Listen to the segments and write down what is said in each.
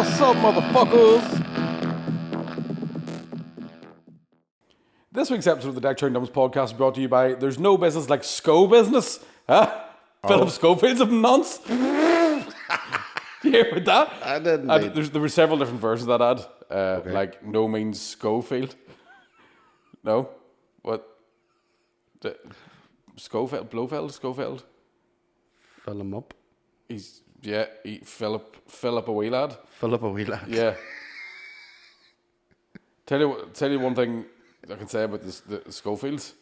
What's up, motherfuckers? This week's episode of the Deck Turn Dumbs podcast is brought to you by There's No Business Like Business. Huh? Philip Schofield's of nonce. You hear with that? I didn't. There were several different versions of that ad. Like, no means Schofield. No? What? Schofield? Blofeld? Schofield? Fill him up. Philip a wee lad. Philip a wee lad. Yeah. Tell you one thing I can say about the Schofields.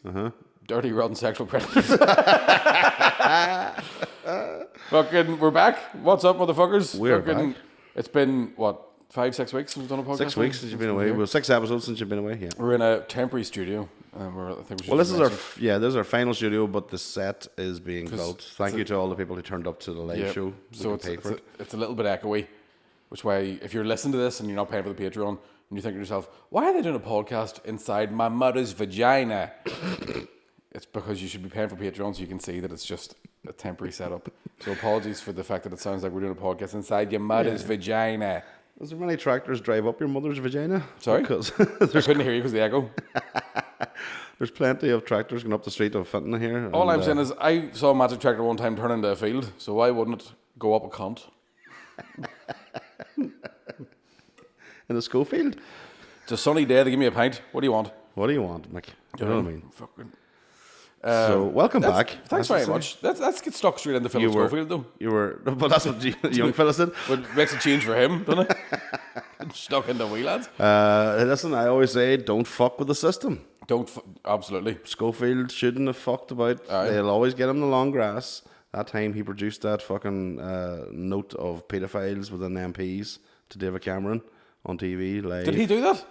Dirty, rotten sexual predators. Fucking, we're back. What's up, motherfuckers? We're back. It's been, 5-6 weeks since we've done a podcast? 6 weeks since you've been away. Well, 6 episodes since you've been away, yeah. We're in a temporary studio. This is our final studio, but the set is being built. Thank you to all the people who turned up to the live show. So it's a little bit echoey, which why if you're listening to this and you're not paying for the Patreon and you think to yourself, why are they doing a podcast inside my mother's vagina? It's because you should be paying for Patreon so you can see that it's just a temporary setup. So apologies for the fact that it sounds like we're doing a podcast inside your mother's vagina. Does there many tractors drive up your mother's vagina? Sorry? Because I couldn't hear you because of the echo. There's plenty of tractors going up the street of Fenton here. All I'm saying is I saw a magic tractor one time turn into a field, so why wouldn't it go up a cunt? In a Schofield? It's a sunny day, they give me a pint. What do you want? What do you want, Mick? Do you know what I mean? Fucking... So, welcome back. Thanks very much. Let's get stuck straight into Philip Schofield, though. But that's what young fellas did. It makes a change for him, doesn't it? Stuck in the wee lads. Listen, I always say, don't fuck with the system. Absolutely. Schofield shouldn't have fucked about. They'll always get him the long grass. That time he produced that fucking note of paedophiles within MPs to David Cameron on TV live. Did he do that?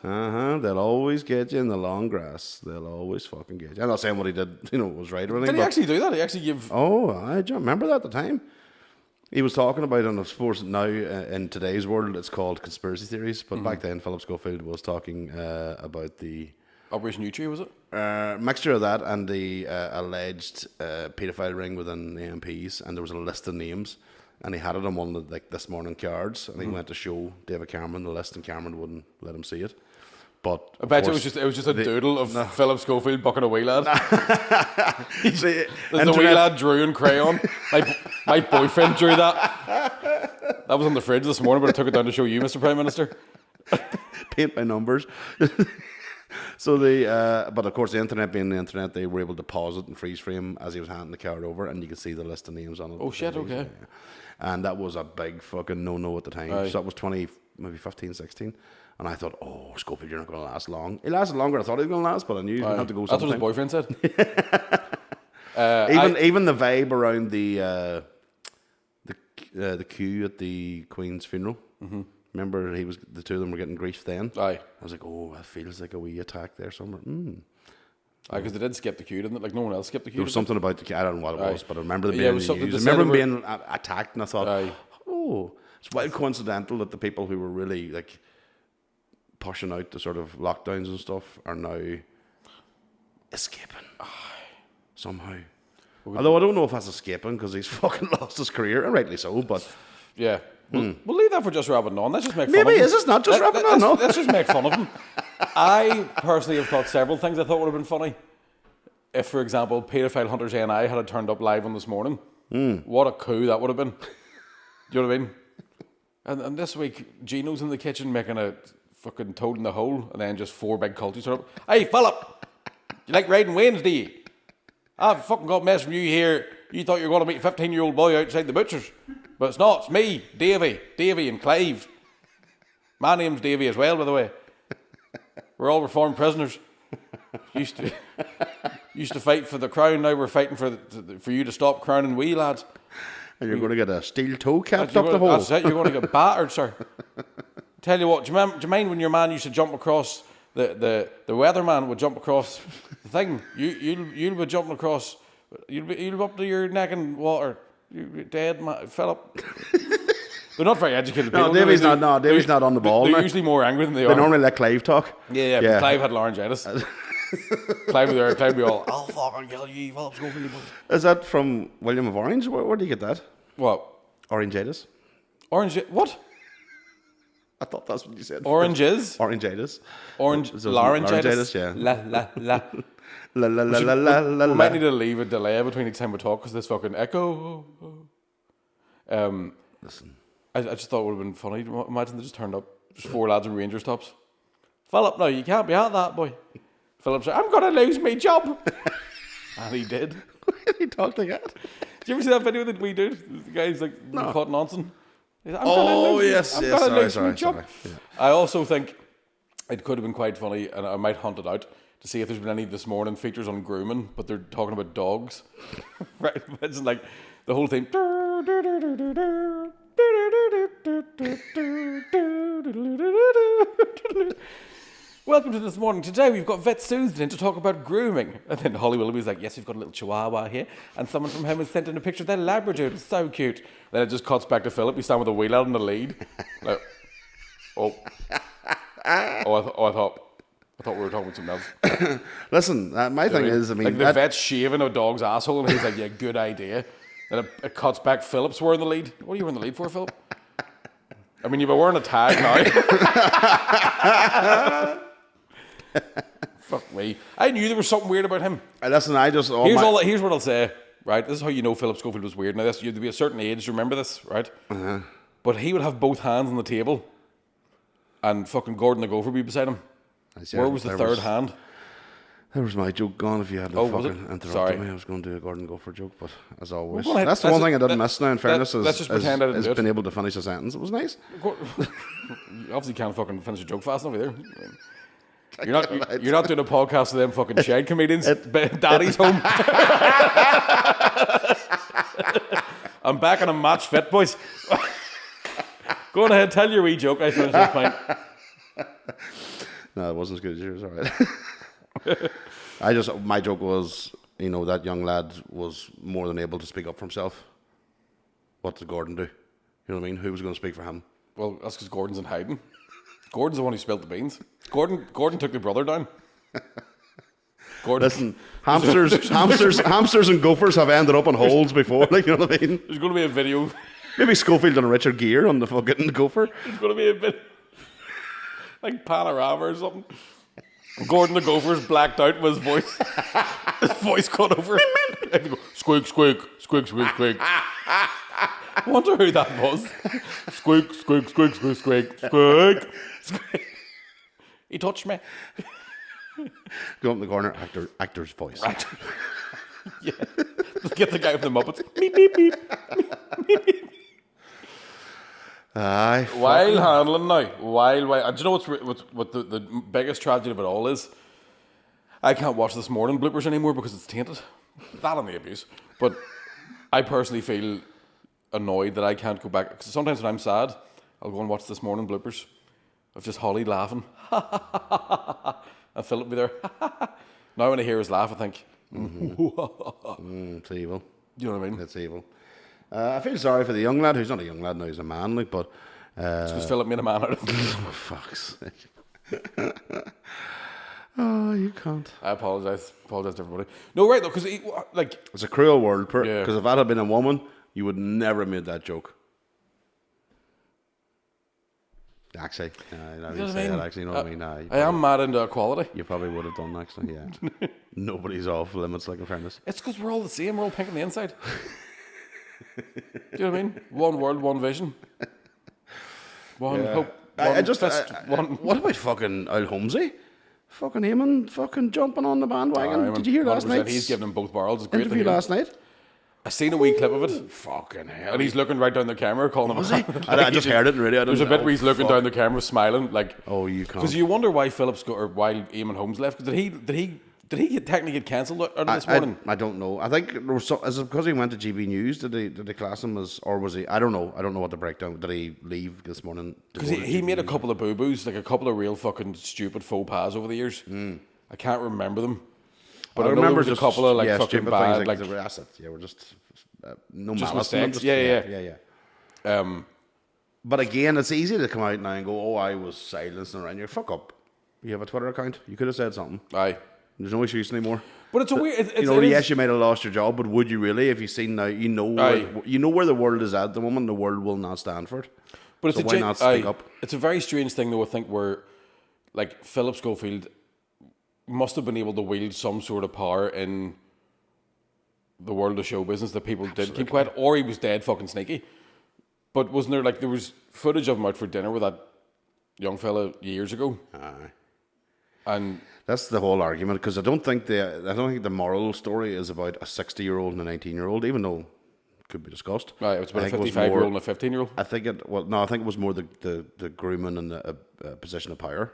They'll always get you in the long grass. They'll always fucking get you. I'm not saying what he did, was right or anything. Did he actually do that? He actually give... Oh, I don't remember that at the time. He was talking about, and I suppose now in today's world it's called conspiracy theories, but back then Philip Schofield was talking about the... Operation Nutri, was it? Mixture of that and the alleged paedophile ring within the MPs, and there was a list of names, and he had it on one of the This Morning cards, and he went to show David Cameron the list, and Cameron wouldn't let him see it. But I bet you it was just a doodle of Philip Schofield bucking a wee lad. The wee lad drew in crayon. My boyfriend drew that. That was on the fridge this morning, but I took it down to show you, Mr. Prime Minister. Paint by numbers. So but of course the internet being the internet, they were able to pause it and freeze frame as he was handing the card over, and you could see the list of names on it. Oh shit, okay. Yeah. And that was a big fucking no-no at the time. So that was 15, 16. And I thought, Schofield, you're not going to last long. He lasted longer than I thought he was going to last, but I knew he was going to have to go sometime. That's what his boyfriend said. Even the vibe around the queue at the Queen's funeral. Remember, the two of them were getting grief then. Aye. I was like, that feels like a wee attack there somewhere. Because they did skip the queue, didn't it? Like no one else skipped the queue. There was something about the queue. I don't know what it was, but I remember them being used. I remember them being attacked, and I thought, it's wild coincidental that the people who were really like pushing out the sort of lockdowns and stuff are now escaping somehow. Although I don't know if that's escaping because he's fucking lost his career, and rightly so. But yeah. We'll leave that for just rabbing on. Let's just make fun Maybe of him. Is this not just rabbing on? No. Let's just make fun of him. I personally have thought several things I thought would have been funny. If, for example, Paedophile Hunters A&I had turned up live on This Morning. What a coup that would have been. Do you know what I mean? And this week, Gino's in the kitchen making a fucking toad in the hole, and then just 4 big culties turn up. Hey, Philip, you like riding Wednesday? I've fucking got a mess from you here. You thought you were going to meet a 15-year-old boy outside the butcher's. But it's not. It's me, Davy and Clive. My name's Davy as well, by the way. We're all reformed prisoners. Used to fight for the crown. Now we're fighting for you to stop crowning wee lads. And you're going to get a steel toe capped up the hole. That's it. You're going to get battered, sir. Tell you what. Do you mind when your man used to jump across the weatherman would jump across the thing? You'll be jumping across. You'll be up to your neck in water. You're dead, Philip. They're not very educated people. Davy's not on the ball. They're usually more angry than they are. They normally let Clive talk. Yeah. But Clive had laryngitis. Clive would be all, I'll fucking kill you, Philip Schofield. Is that from William of Orange? Where do you get that? What? Orangitis. What? I thought that's what you said. Oranges. Orangitis. Laryngitis. Yeah. La. La la la la la la. We might need to leave a delay between each time we talk because this fucking echo. Listen. I just thought it would have been funny. Imagine they just turned up. Just 4 lads in Ranger tops. Philip, no, you can't be at that, boy. Philip said, I'm going to lose my job. And he did. He talked like that. Did you ever see that video that we did? The guy's like caught nonsense. I'm yes. gonna lose my Sorry. job. Yeah. I also think it could have been quite funny, and I might hunt it out to see if there's been any this morning features on grooming, but they're talking about dogs. Right? It's like the whole thing. Welcome to This Morning. Today we've got Vet Susan in to talk about grooming. And then Holly Willoughby's like, yes, we've got a little chihuahua here. And someone from home has sent in a picture of their Labrador. It's so cute. Then it just cuts back to Philip. He's standing with a wheel out in the lead. Like, I thought we were talking about something else. Listen, my thing is, I mean... Like the vet's shaving a dog's asshole and he's like, yeah, good idea. Then it cuts back. Philip's wearing the lead. What are you wearing the lead for, Philip? I mean, you've been wearing a tag now. Fuck me. I knew there was something weird about him. Listen, here's what I'll say, right? This is how you know Philip Schofield was weird. Now, you'd be a certain age to remember this, right? Uh-huh. But he would have both hands on the table and fucking Gordon the Gopher be beside him. Where was the third hand? There was my joke gone if you hadn't fucking interrupted me. I was going to do a Gordon Gopher joke, but as always. That's the one thing I didn't miss now, in fairness, is been able to finish a sentence. It was nice. You obviously can't fucking finish a joke fast enough either. You're not doing a podcast with them fucking shed comedians. Daddy's home. I'm back on a match fit, boys. Go on ahead, tell your wee joke. I finished this point. No, it wasn't as good as yours. All right. My joke was, that young lad was more than able to speak up for himself. What did Gordon do? You know what I mean? Who was going to speak for him? Well, that's because Gordon's in hiding. Gordon's the one who spilled the beans. Gordon took the brother down. Listen, hamsters and gophers have ended up on holes before. Like, you know what I mean? There's going to be a video. Maybe Schofield and Richard Gere on the fucking gopher. There's going to be a bit like panorama or something. Gordon the Gopher's blacked out with his voice. His voice cut over. Squeak, squeak, squeak, squeak, squeak. I wonder who that was. Squeak, squeak, squeak, squeak, squeak, squeak. He touched me. Go up in the corner, actor's voice. Yeah. Let's get the guy from the Muppets. Beep, beep, beep. Beep, beep. While handling now. Do you know what the biggest tragedy of it all is? I can't watch This Morning bloopers anymore because it's tainted. That and the abuse. But I personally feel annoyed that I can't go back. Because sometimes when I'm sad, I'll go and watch This Morning bloopers of just Holly laughing. And Philip be there. Now when I hear his laugh, I think, it's evil. You know what I mean? It's evil. I feel sorry for the young lad, who's not a young lad now, he's a man, like, but... it's because Philip made a man out of him. Oh, fuck's sake. Oh, you can't. I apologise to everybody. No, right, though, because, it's a cruel world, because if that had been a woman, you would never have made that joke. Actually, you know what I mean? Actually, you know what I mean? I am mad into equality. You probably would have done, actually, yeah. Nobody's off limits, like, in fairness. It's because we're all the same, we're all pink on the inside. Do you know what I mean? One world, one vision. One hope. What about fucking Al Holmesy? Fucking him and fucking jumping on the bandwagon. Did you hear last night? He's giving them both barrels. It's great interview last night. I seen a wee clip of it. Fucking hell. And he's looking right down the camera, calling him. Was he? I just heard it in radio. There's a bit where he's looking down the camera, smiling, like. Oh, you can't. Because you wonder why why Eamon Holmes left. Did he technically get cancelled out of This Morning? I don't know. I think is it because he went to GB News? Did they class him as, or was he? I don't know. I don't know what the breakdown. Did he leave This Morning? Because he made a couple of boo boos, like a couple of real fucking stupid faux pas over the years. I can't remember them, but I remember just a couple of like fucking bad, like the assets. Yeah, we're just no just malice. Mistakes. Yeah. But again, it's easy to come out now and go, "Oh, I was silenced around you." Fuck up. You have a Twitter account. You could have said something. Aye. There's no excuse anymore. But it's a weird. Yes, you might have lost your job, but would you really? If you seen now, you know where the world is at the moment. The world will not stand for it. But it's so why not speak up? It's a very strange thing, though. I think where, like, Philip Schofield must have been able to wield some sort of power in the world of show business that people did keep quiet, or he was dead fucking sneaky. But wasn't there, like, there was footage of him out for dinner with that young fella years ago? Aye. And That's the whole argument, because I don't think the moral story is about a 60-year-old and a 19-year-old, even though it could be discussed. right, it's about I a think it was 55-year-old more- and a 15-year-old. I think it was more the grooming and the position of power.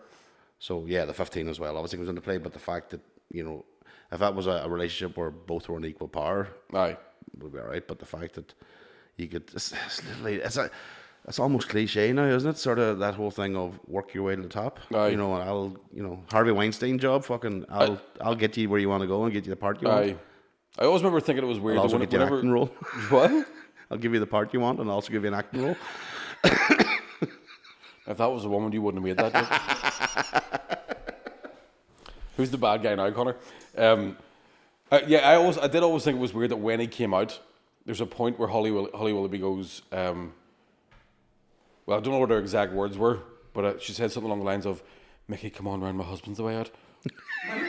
So yeah, the 15 as well obviously comes into play, but the fact that, you know, if that was a relationship where both were in equal power, Aye. would be all right. But the fact that you could, it's almost cliche now, isn't it? Sort of that whole thing of work your way to the top. Aye. You know, and Harvey Weinstein job, fucking, I'll get you where you want to go and get you the part you want. Aye. I always remember thinking it was weird. I'll also that get you an acting role. What? I'll give you the part you want and I'll also give you an acting role. If that was a woman, you wouldn't have made that joke. Who's the bad guy now, Connor? I did always think it was weird that when he came out, there's a point where Holly Willoughby goes, well, I don't know what her exact words were, but she said something along the lines of, "Mickey, come on round, my husband's the way out."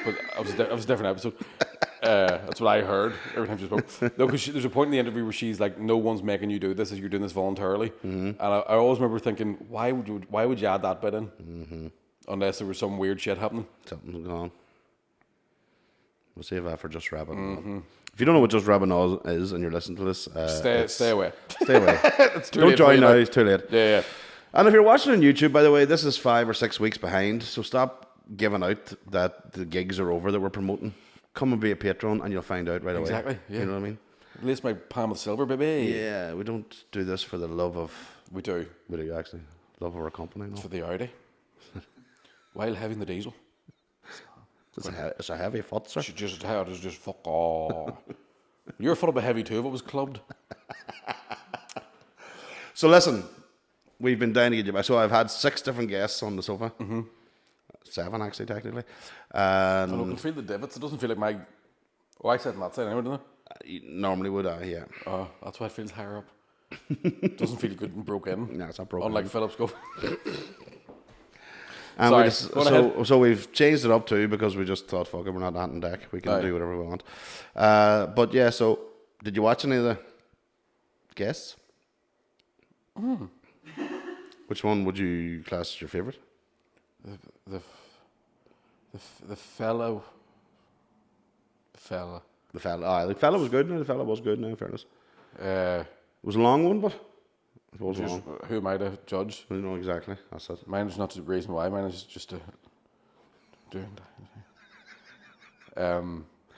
But that was a different episode. That's what I heard every time she spoke. No, because there's a point in the interview where she's like, "No one's making you do this; you're doing this voluntarily." And I always remember thinking, why would you add that bit in, unless there was some weird shit happening? Something's going on. We'll save that for Just Rabbit. If you don't know what Just Rabbit is and you're listening to this, Stay away. Stay away. It's too Don't late for join you now, now. it's too late. Yeah. And if you're watching on YouTube, by the way, this is 5 or 6 weeks behind, so stop giving out that the gigs are over that we're promoting. Come and be a patron and you'll find out right away. Exactly, yeah. You know what I mean? Lace my palm with silver, baby. Yeah, we don't do this for the love of... We do. We do, actually. Love of our company. No? For the Audi. While having the diesel. It's a heavy foot, sir. It's just fuck off. Your foot would be heavy too if it was clubbed. So listen, we've been down to get you back. So I've had 6 different guests on the sofa. 7 actually, technically. I can feel the divots. It doesn't feel like my... Oh, I said on that side anyway, didn't Normally would I, yeah. I? Oh, that's why it feels higher up. Doesn't feel good and broke in. No, it's not broken. Unlike Philip's go. And Sorry, so we've changed it up too because we just thought, fuck it, we're not on deck. We can do whatever we want. But yeah, so did you watch any of the guests? Which one would you class as your favourite? The fella. The fella was good. The fella was good. Now, in fairness, it was a long one, but it was long. Who am I to judge? I don't know exactly. That's it. Mine is not the reason why. Mine is just to do. I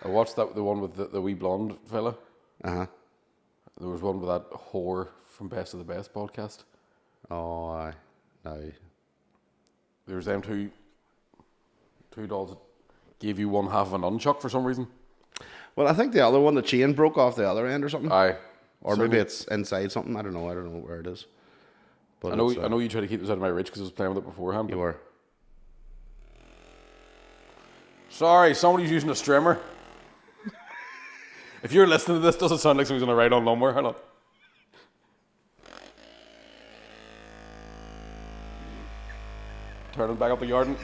watched the one with the wee blonde fella. There was one with that whore from Best of the Best podcast. Oh, aye. No. There was them two dolls that gave you one half of a nunchuck for some reason. Well, I think the other one, the chain broke off the other end or something. Aye. Or maybe it's inside something. I don't know where it is. But I know you try to keep this out of my reach because I was playing with it beforehand. You were. Sorry, somebody's using a strimmer. If you're listening to this, doesn't sound like someone's going to ride on lumber. Hang on. Turn it back up the garden.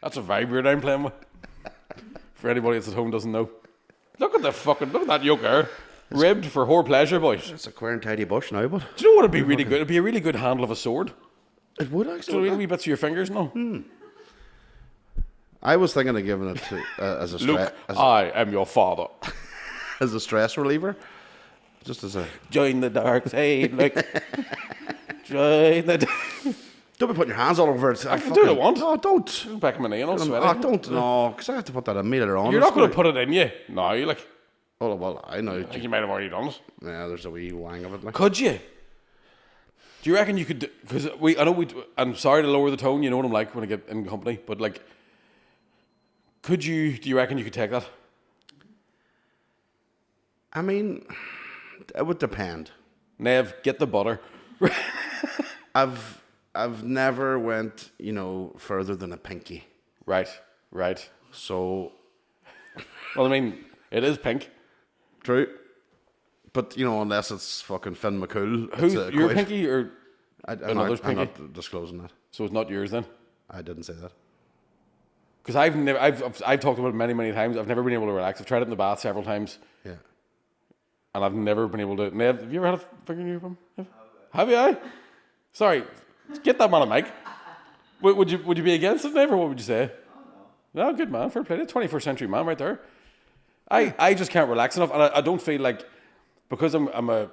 That's a vibrator I'm playing with. For anybody that's at home doesn't know. Look at that yoke there. Ribbed for whore pleasure, boys. It's a queer and tidy bush now, but... Do you know what would be really good? It'd be a really good handle of a sword. It would Do you actually. know wee bits of your fingers? No. I was thinking of giving it to, as a Luke, I am your father. as a stress reliever. Just as a... Join the dark side, like... Join the... Don't be putting your hands all over it. I can do what I want. No, don't. Back of my knee and I'll sweat it. Don't. No, because I have to put that in me later on. You're not going to put it in you. No, you like... Oh, well, I know. I think you might have already done it. Yeah, there's a wee wang of it. Like. Could you? Do you reckon you could? Because I'm sorry to lower the tone. You know what I'm like when I get in company. But like, do you reckon you could take that? I mean, it would depend. Nev, get the butter. I've never went, further than a pinky. Right. So, Well, I mean, it is pink. true. But, you know, unless it's fucking Finn McCool. Who's your pinky or another's I'm pinky? not disclosing that. So it's not yours then? I didn't say that. Because I've talked about it many times. I've never been able to relax. I've tried it in the bath several times. Yeah. And I've never been able to. Nev, have you ever had a finger in your bum? Have you? Sorry, get that man a mic. Would you be against it, Nev, or what would you say? No, good man, fair play. 21st century man right there. I just can't relax enough, and I don't feel like, because I'd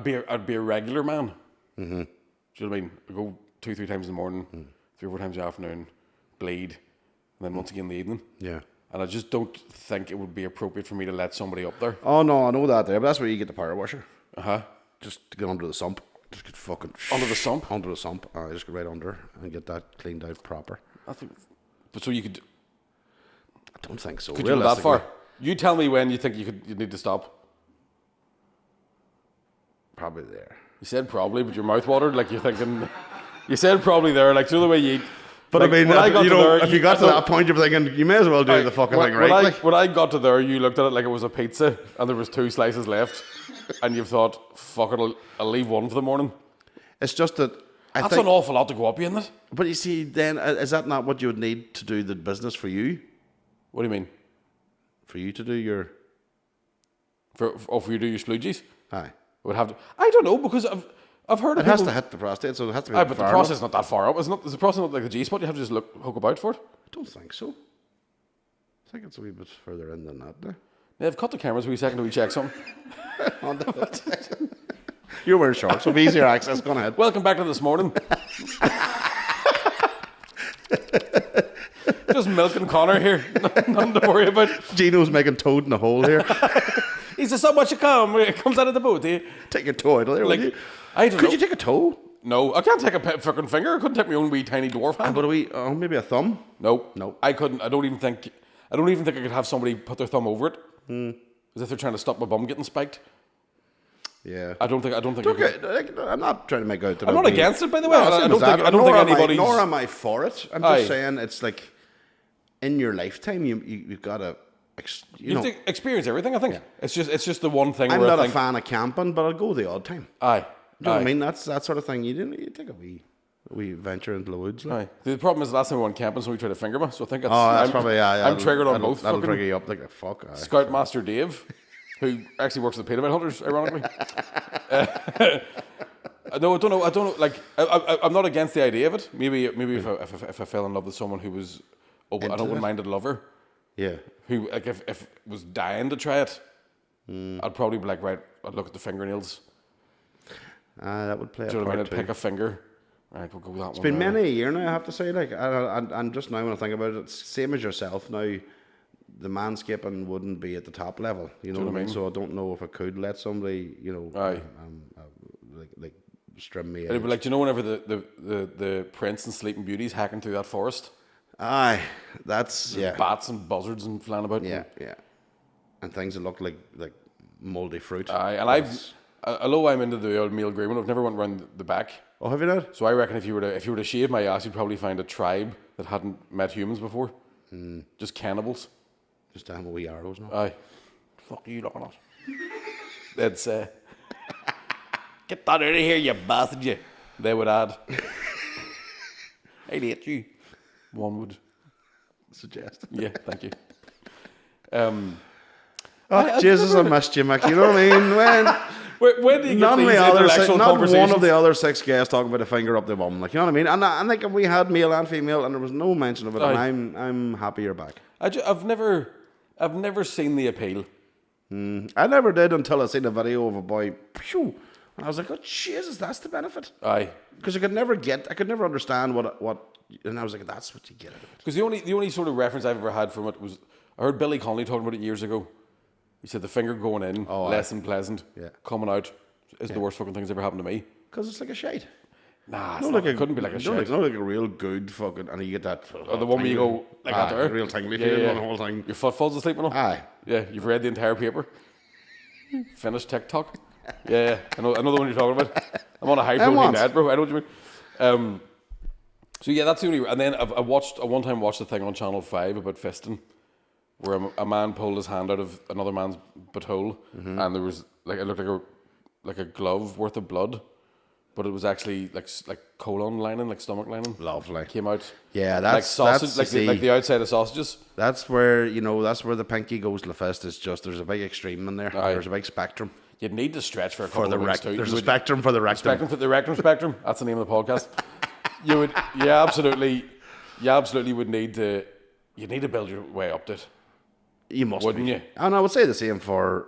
be a regular man. Mm-hmm. Do you know what I mean? I go 2-3 times in the morning, 3 or 4 times in the afternoon, bleed, and then once again in the evening. Yeah. And I just don't think it would be appropriate for me to let somebody up there. Oh, no, I know that there, but that's where you get the power washer. Uh-huh. Just to get under the sump. Just get fucking... Under the sump? Under the sump. Just get right under and get that cleaned out proper. But so you could... I don't think so. Could you go that far? You tell me when you think you need to stop. Probably there. You said probably, but your mouth watered like you're thinking... You said probably there, like, do the way you eat. But like, I mean, if you got to that point, you're thinking, you may as well do the fucking thing right. When I got to there, you looked at it like it was a pizza, and there was 2 slices left, and you've thought, fuck it, I'll leave one for the morning. It's just that... That's an awful lot to go up, isn't it? But you see, then, is that not what you would need to do the business for you? What do you mean? For you to do your... For you to do your sploogies? Aye. Would have to... I don't know, because I've heard of it has to hit the prostate, so it has to be but the prostate is not that far up. Is the prostate not like the G-spot? You have to just hook about for it? I don't think so. I think it's a wee bit further in than that. Yeah, they've cut the cameras a wee second to we check something. You're wearing shorts, so easier access. Go on ahead. Welcome back to This Morning. Just milking Connor here. Nothing to worry about. Gino's making toad in the hole here. He says, so much you come. It comes out of the boot. Take your toe out of there, like, will you? I don't know. Could you take a toe? No, I can't take a fucking finger. I couldn't take my own wee tiny dwarf hand. But maybe a thumb? No. I couldn't. I don't even think I could have somebody put their thumb over it. As if they're trying to stop my bum getting spiked. Yeah. I don't think. I'm not trying to make out that I'm not against it, by the way. No, I don't think anybody's. Nor am I for it. I'm just saying it's like in your lifetime you've got to. You have to experience everything. I think it's just the one thing. I'm not a fan of camping, but I'll go the odd time. Aye. You know what I mean? That's that sort of thing. You take a wee venture into the woods. Like. Aye. The problem is the last time we went camping, somebody tried to finger me. So I think that's probably I'm triggered on both. That'll trigger you up like a fuck. Scoutmaster Dave, who actually works with the Pedophile Hunters, ironically. No, I don't know. Like, I'm not against the idea of it. Maybe if I fell in love with someone who was an open-minded lover. Yeah. Who, like, if was dying to try it, I'd probably be like, right, I'd look at the fingernails. That would play a Do you know what I mean? part I'd pick a finger. Right, we'll go with that one. It's been many a year now, I have to say. Like, and just now when I think about it, it's same as yourself now. The manscaping wouldn't be at the top level. You know what I mean? So I don't know if I could let somebody, like strim me out. It'd be like, do you know whenever the Prince and Sleeping Beauty's hacking through that forest? Aye, that's bats and buzzards and flying about. Yeah, and things that look like mouldy fruit. Aye, and although I'm into the old meal grooming, I've never went round the back. Oh, have you not? So I reckon if you were to shave my ass, you'd probably find a tribe that hadn't met humans before. Just cannibals. Just damn wee arrows now. Aye. Fuck you looking at? They'd say, get that out of here, you bastard, you. They would add, I'd hate you. One would suggest. Yeah, thank you. Jesus, I missed you, Mick. You know what I mean? When do you get these intellectual conversations? Not one of the other 6 guests talking about a finger up the bum. Like, you know what I mean? And I think we had male and female, and there was no mention of it. And I'm happy you're back. I've never seen the appeal. I never did until I seen a video of a boy. Phew, and I was like, oh Jesus, that's the benefit. Aye. Because I could never understand what. And I was like, that's what you get out of it. Because the only sort of reference I've ever had from it was, I heard Billy Connolly talking about it years ago. He said the finger going in, less than pleasant. Yeah. Coming out is the worst fucking thing that's ever happened to me. Because it's like a shite. Nah, it couldn't be like a shite. It's not like a real good fucking, and you get that. The one where you go like that there. Real tingly feeling on the whole thing. Your foot falls asleep on it. Aye. Yeah, you've read the entire paper. Finished TikTok. Yeah. I know the one you're talking about. I'm on a high protein diet, bro. I know what you mean. So yeah, that's the only. And then I one time watched a thing on Channel 5 about fisting, where a man pulled his hand out of another man's butthole, and there was like it looked like a glove worth of blood, but it was actually like colon lining, like stomach lining. Lovely. Came out. Yeah, like sausage, like the outside of sausages. That's where the pinky goes to the fist. It's just there's a big extreme in there. Aye. There's a big spectrum. You'd need to stretch for a couple of weeks too. There's a spectrum for the rectum. The Rectum Spectrum. That's the name of the podcast. You absolutely would need to. You need to build your way up to it. You must, wouldn't you? And I would say the same for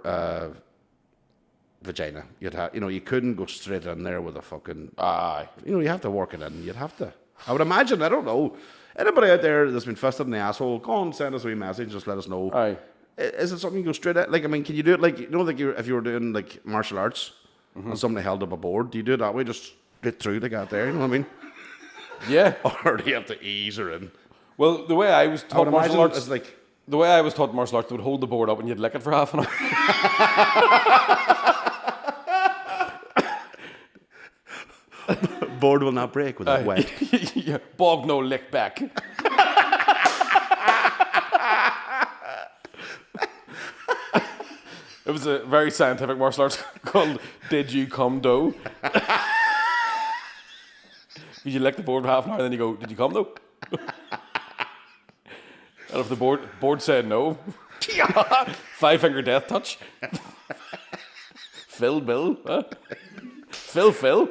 vagina. You'd have, you couldn't go straight in there with a fucking. Aye. You have to work it in. You'd have to. I would imagine. I don't know. Anybody out there that's been fisted in the asshole, go on, send us a wee message. Just let us know. Aye. Is it something you go straight at? Like, I mean, can you do it like if you were doing like martial arts and somebody held up a board? Do you do it that way, just straight through like out there? You know what I mean? Yeah. Or do you have to ease her in? Well, the way I was taught martial arts, it's like the way I was taught martial arts, they would hold the board up and you'd lick it for half an hour. Board will not break without wet. Yeah, bog no lick back. It was a very scientific martial arts called Did You Come Dough? You lick the board for half an hour, then you go, Did you come though? And if the board said no, 5-finger death touch. Bill. Huh? Phil.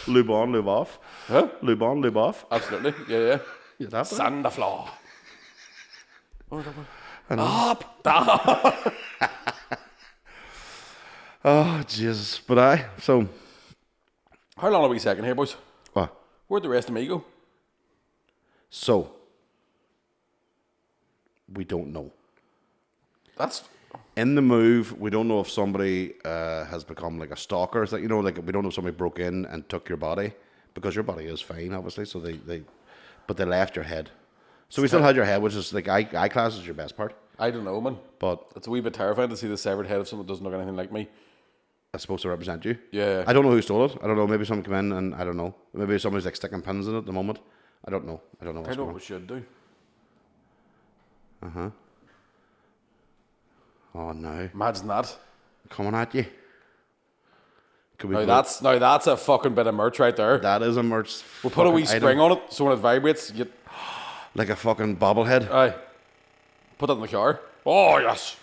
Lube on, lube off. Huh? Lube on, lube off. Absolutely. Yeah. You'd have to. Sand the floor. Up, down. Oh, Jesus. But so. How long are we second here, boys? What? Where'd the rest of me go? So. We don't know. That's. In the move, we don't know if somebody has become like a stalker. It's like, like we don't know if somebody broke in and took your body, because your body is fine, obviously. So but they left your head. So we still had your head, which is like eye class is your best part. I don't know, man. But it's a wee bit terrifying to see the severed head of someone that doesn't look anything like me. It's supposed to represent you. Yeah. I don't know who stole it. I don't know. Maybe someone came in and I don't know. Maybe somebody's like sticking pins in it at the moment. I don't know. I know what we should do. Oh no! Imagine that coming at you. Now that's a fucking bit of merch right there. That is a merch. We'll put a wee spring on it, so when it vibrates, you like a fucking bobblehead. Aye. Put that in the car. Oh yes.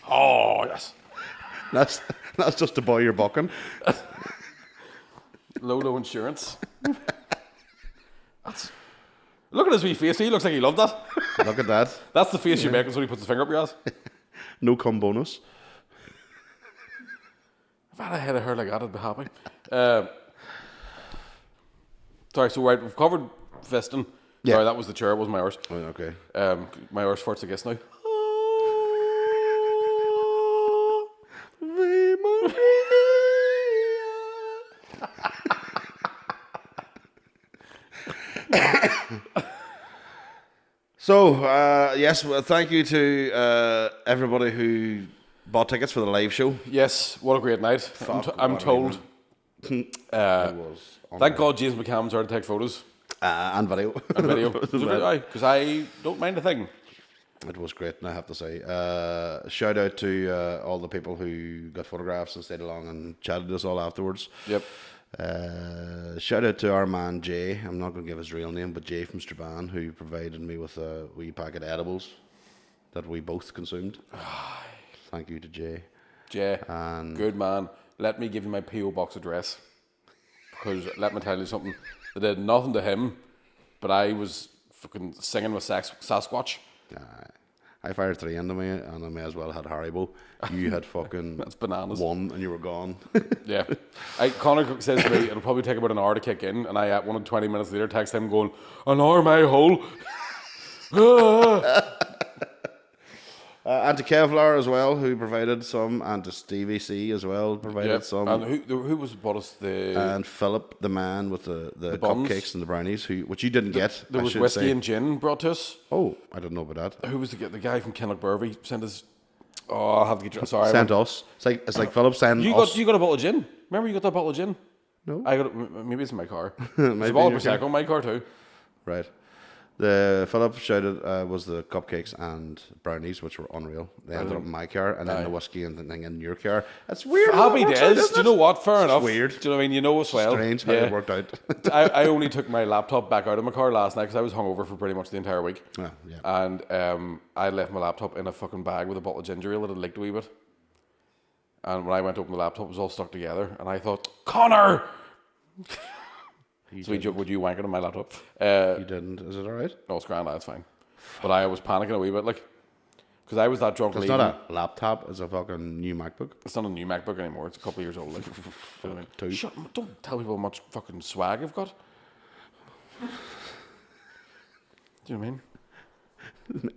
Oh yes. That's just to buy your bucking. Low insurance. Look at his wee face. He looks like he loved that. Look at that. That's the face you make when he puts his finger up your ass. No cum bonus. If I had a head of hair like that, I'd be happy. Sorry, so we've covered fisting. Yeah. Sorry, that was the chair. It wasn't my arse. Oh, okay. My arse farts, I guess, now. So, yes, well, thank you to everybody who bought tickets for the live show. Yes, what a great night. I'm told. Thank God James McCann's there to take photos. And video. Because I don't mind a thing. It was great, I have to say. Shout out to all the people who got photographs and stayed along and chatted to us all afterwards. Yep. Shout out to our man Jay. I'm not going to give his real name, but Jay from Strabane, who provided me with a wee packet of edibles that we both consumed. Thank you to Jay. Jay, good man. Let me give you my P.O. box address, because let me tell you something. They did nothing to him, but I was fucking singing with Sasquatch. I fired 3 into me, and I may as well had Haribo. You had fucking that's bananas. 1, and you were gone. Yeah. Connor says to me, it'll probably take about an hour to kick in, and I, 20 minutes later, text him going, an hour, my hole. And to Kevlar as well, who provided some, and to Stevie C as well, provided some. And who was bought us the... And Philip, the man with the cupcakes and the brownies, which you didn't get. There was whiskey and gin brought to us. Oh, I didn't know about that. Who was the guy from Kenlock sent us... Oh, I'll have to get... Sorry. Sent us. It's like Philip sent us. You got a bottle of gin? Remember you got that bottle of gin? No. I got it, maybe it's in my car. There's a bottle of Prosecco in my car too. Right. The Philip shouted was the cupcakes and brownies, which were unreal. They ended up in my car, and then the whiskey and the thing in your car. That's weird. Happy days. Do you know what? Fair enough. Weird. Do you know what I mean? You know as well. Strange how it worked out. I only took my laptop back out of my car last night because I was hungover for pretty much the entire week. Yeah. And I left my laptop in a fucking bag with a bottle of ginger ale that had leaked a wee bit. And when I went to open the laptop, it was all stuck together. And I thought, Connor! Sweet joke, would you wank it on my laptop? You didn't. Is it all right? No, it's grand, it's fine. But I was panicking a wee bit, like, because I was that drunk. It's leaving. not a laptop. It's a fucking new MacBook. It's not a new MacBook anymore. It's a couple of years old. Like, you know what I mean? Shut, don't tell people how much fucking swag I've got. Do you know what I mean?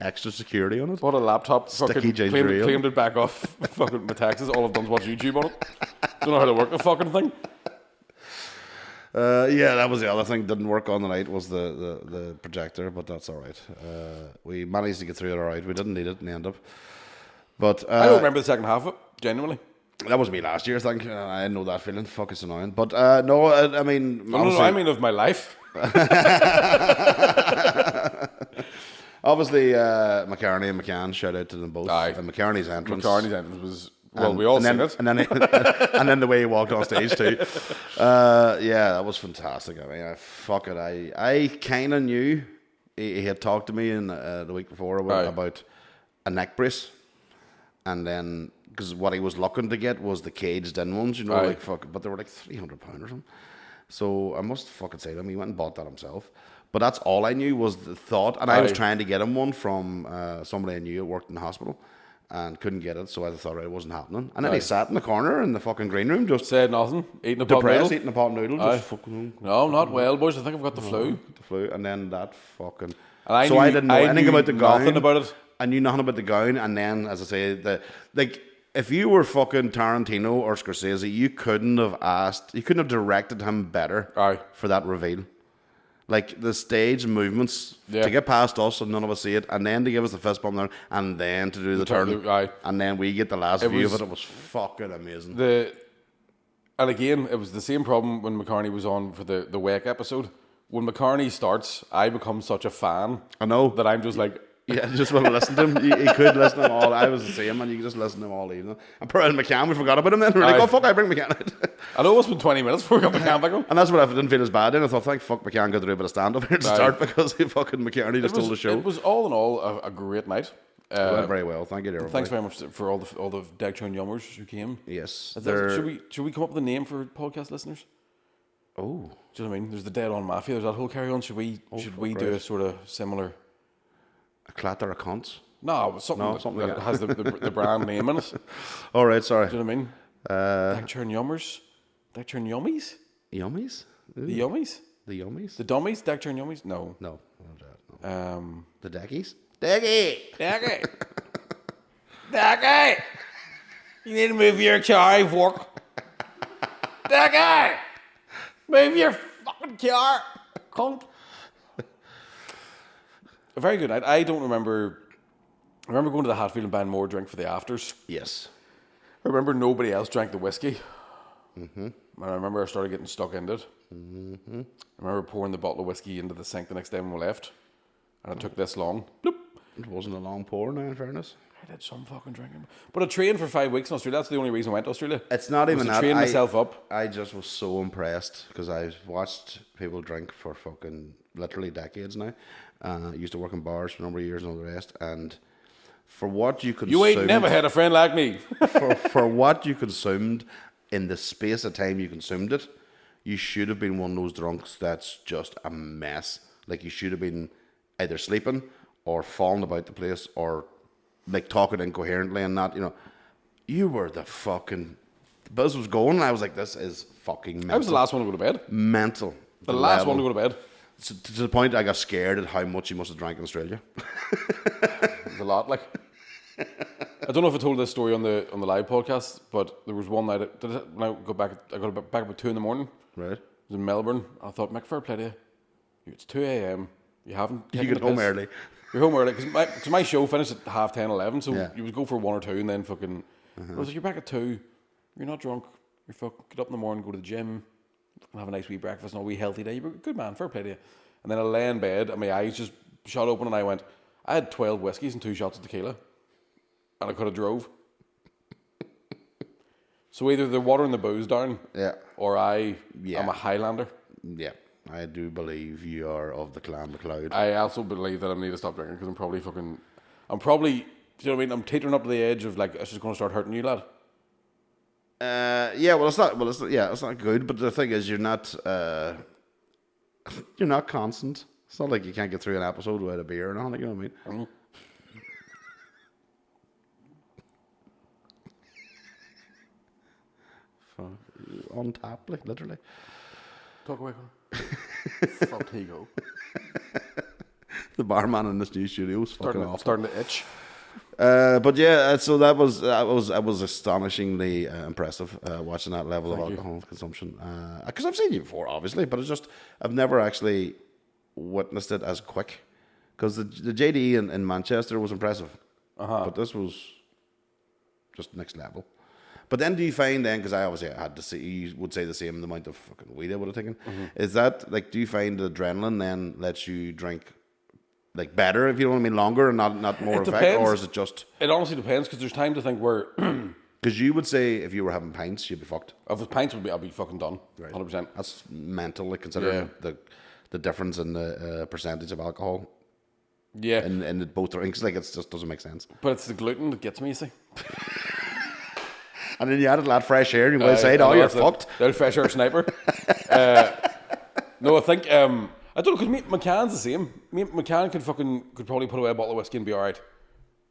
Extra security on it. Bought a laptop, Sticky fucking ginger ale. claimed it back off fucking my taxes. All I've done is watch YouTube on it. Don't know how to work the fucking thing. Yeah, that was the other thing. Didn't work on the night was the projector, but that's all right. We managed to get through it all right. We didn't need it in the end up. But I don't remember the second half of it, genuinely. That was me last year, I think. I know that feeling. Fuck, it's annoying. But no, I mean... No, I mean of my life. Obviously, McCartney and McCann, shout out to them both. Aye. And McCartney's entrance. McCartney's entrance was... Well, we all seen it. And then the way he walked on stage too. Yeah, that was fantastic. I mean, I kind of knew he had talked to me in the week before about a neck brace. And then, because what he was looking to get was the caged in ones, you know, like fuck, but they were like £300 or something. So I must fucking say to him, he went and bought that himself. But that's all I knew was the thought. And I was trying to get him one from somebody I knew who worked in the hospital and couldn't get it. So I thought it wasn't happening. And then he sat in the corner in the fucking green room, just said nothing, eating a pot depressed, noodle. eating a pot noodle. Just fucking, no, I'm not well, boys. I think I've got the flu. The flu. And then that fucking... And I didn't know anything about the gown. Nothing about it. I knew nothing about the gown. And then, as I say, if you were fucking Tarantino or Scorsese, you couldn't have directed him better for that reveal. Like the stage movements to get past us and none of us see it, and then to give us the fist bump there, and then to do the turn, and then we get the last view of it. It was fucking amazing. And again, it was the same problem when McCartney was on for the Wake episode. When McCartney starts, I become such a fan. I know that I'm just like. Yeah, just want to listen to him. He could listen to him all. I was the same, and you could just listen to him all evening. And McCann, we forgot about him then. We're like, oh fuck, I bring McCann out. I know it's been 20 minutes before we got McCann back on. And that's what I didn't feel as bad in. I thought, thank fuck McCann got to do a bit of stand up here to start because he fucking McCartney just told the show. It was all in all a great night. It went very well. Thank you, everybody. Thanks very much for all the Dagtown Yummers who came. Yes. Should we come up with a name for podcast listeners? Oh. Do you know what I mean? There's the Dead On Mafia. There's that whole carry on. Should we do a sort of similar? A clatter of cunts? No, something that has the brand name in it. All right, sorry. Do you know what I mean? Dagtown Yummers? Dagtown Yummies? Yummies? The Yummies? The Yummies? The Dummies? Dagtown Yummies? No. No. The Daggies? Daggy! You need to move your car, work. Daggy! Move your fucking car, cunt. A very good night. I remember going to the Hatfield and buying more drink for the afters. Yes. I remember nobody else drank the whiskey. Mm-hmm. And I remember I started getting stuck into it. Mm-hmm. I remember pouring the bottle of whiskey into the sink the next day when we left. And it took this long. Bloop. It wasn't a long pour now, in fairness. I did some fucking drinking. But I trained for 5 weeks in Australia. That's the only reason I went to Australia. It's not even that. I trained myself up. I just was so impressed because I watched people drink for fucking literally decades now. I used to work in bars for a number of years and all the rest. And for what you consumed... You ain't never had a friend like me. for what you consumed in the space of time you consumed it, you should have been one of those drunks that's just a mess. Like you should have been either sleeping or falling about the place or like talking incoherently and not, you were the fucking... The buzz was going and I was like, this is fucking mental. I was the last one to go to bed. Mental. The last one to go to bed. So, to the point I got scared at how much you must have drank in Australia. It was a lot, like. I don't know if I told this story on the live podcast, but there was one night when I got back about 2 a.m. Right. It was in Melbourne. I thought, Mick, fair play to you. It's 2 a.m. You haven't. You get home early. You're home early because my show finished at 10:30, 11. So you would go for 1 or 2 and then fucking. I was like, you're back at 2. You're not drunk. You're fucking get up in the morning, go to the gym, and have a nice wee breakfast and a wee healthy day. You're a good man. Fair play to you. And then I lay in bed and my eyes just shot open, and I went, I had 12 whiskies and 2 shots of tequila, and I could have drove. So either they're watering the booze down, or I am a Highlander. Yeah, I do believe you are of the clan McLeod. I also believe that I need to stop drinking because I'm probably, you know what I mean? I'm teetering up to the edge of like, it's just going to start hurting you, lad. It's not good. But the thing is, you're not constant. It's not like you can't get through an episode without a beer or nothing. You know what I mean? On tap, like literally. Talk away, fuck he go. The barman in this new studio is fucking awful. Starting to itch. But yeah, so that was astonishingly impressive watching that level of alcohol consumption. Because I've seen you before, obviously, but I've never actually witnessed it as quick. Because the JD in Manchester was impressive, but this was just next level. But then do you find then, because I obviously had to see, you would say the same amount of fucking weed I would have taken. Is that, like, do you find the adrenaline then lets you drink, like, better, if you know what I mean, longer and not more effect? Depends. Or is it just... It honestly depends, because there's time to think where... Because you would say if you were having pints, you'd be fucked. If it's pints, I'd be fucking done, right. 100%. That's mental, like, considering the difference in the percentage of alcohol. Yeah. In both drinks, like, it just doesn't make sense. But it's the gluten that gets me, you see. And then you added a lot of fresh air, and you might say, you're fucked. The fresh air sniper. No, I think, I don't know, because McCann's the same. McCann could probably put away a bottle of whiskey and be alright.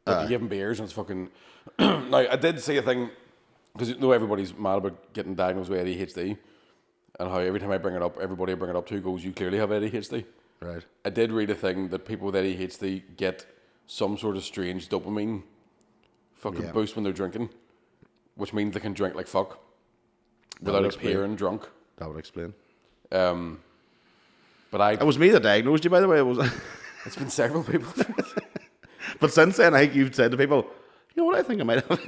But you give him beers and it's fucking... Now, I did say a thing, because you know everybody's mad about getting diagnosed with ADHD, and how every time I bring it up, everybody I bring it up to goes, you clearly have ADHD. Right. I did read a thing that people with ADHD get some sort of strange dopamine boost when they're drinking, which means they can drink like fuck without appearing drunk. That would explain. But it was me that diagnosed you, by the way. It's been several people. But since then, I think you've said to people, you know what, I think I might have.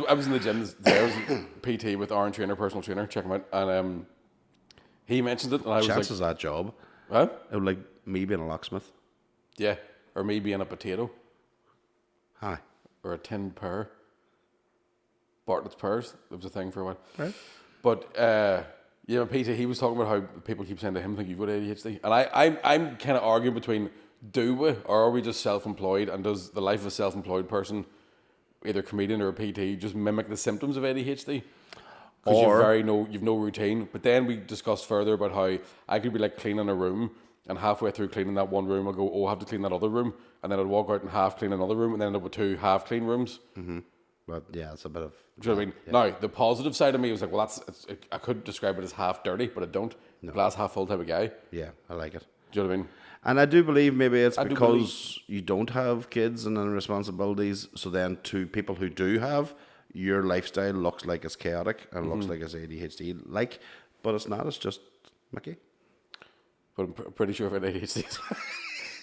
I was in the gym there. I was in PT with Aaron Trainer, personal trainer. Check him out. And he mentioned it. And I was chances that job. Huh? It would like me being a locksmith. Yeah. Or me being a potato. Hi. Or a tin pear. Bartlett's pears. That was a thing for a while. Right. But Peter, he was talking about how people keep saying to him, think you've got ADHD. And I'm kind of arguing between, do we, or are we just self-employed, and does the life of a self-employed person, either comedian or a PT, just mimic the symptoms of ADHD? Because you've no routine. But then we discussed further about how I could be like cleaning a room, and halfway through cleaning that one room, I'll go, I have to clean that other room, and then I'd walk out and half clean another room, and then end up with 2 half clean rooms. Mm-hmm. But yeah, it's a bit of... Do you know what I mean? Yeah. Now, the positive side of me was like, well, I could describe it as half dirty, but I don't. No. Glass half full type of guy. Yeah, I like it. Do you know what I mean? And I do believe maybe it's because you don't have kids and responsibilities, so then to people who do have, your lifestyle looks like it's chaotic and looks like it's ADHD, but it's not, it's just Mickey. But I'm pretty sure I've got ADHD.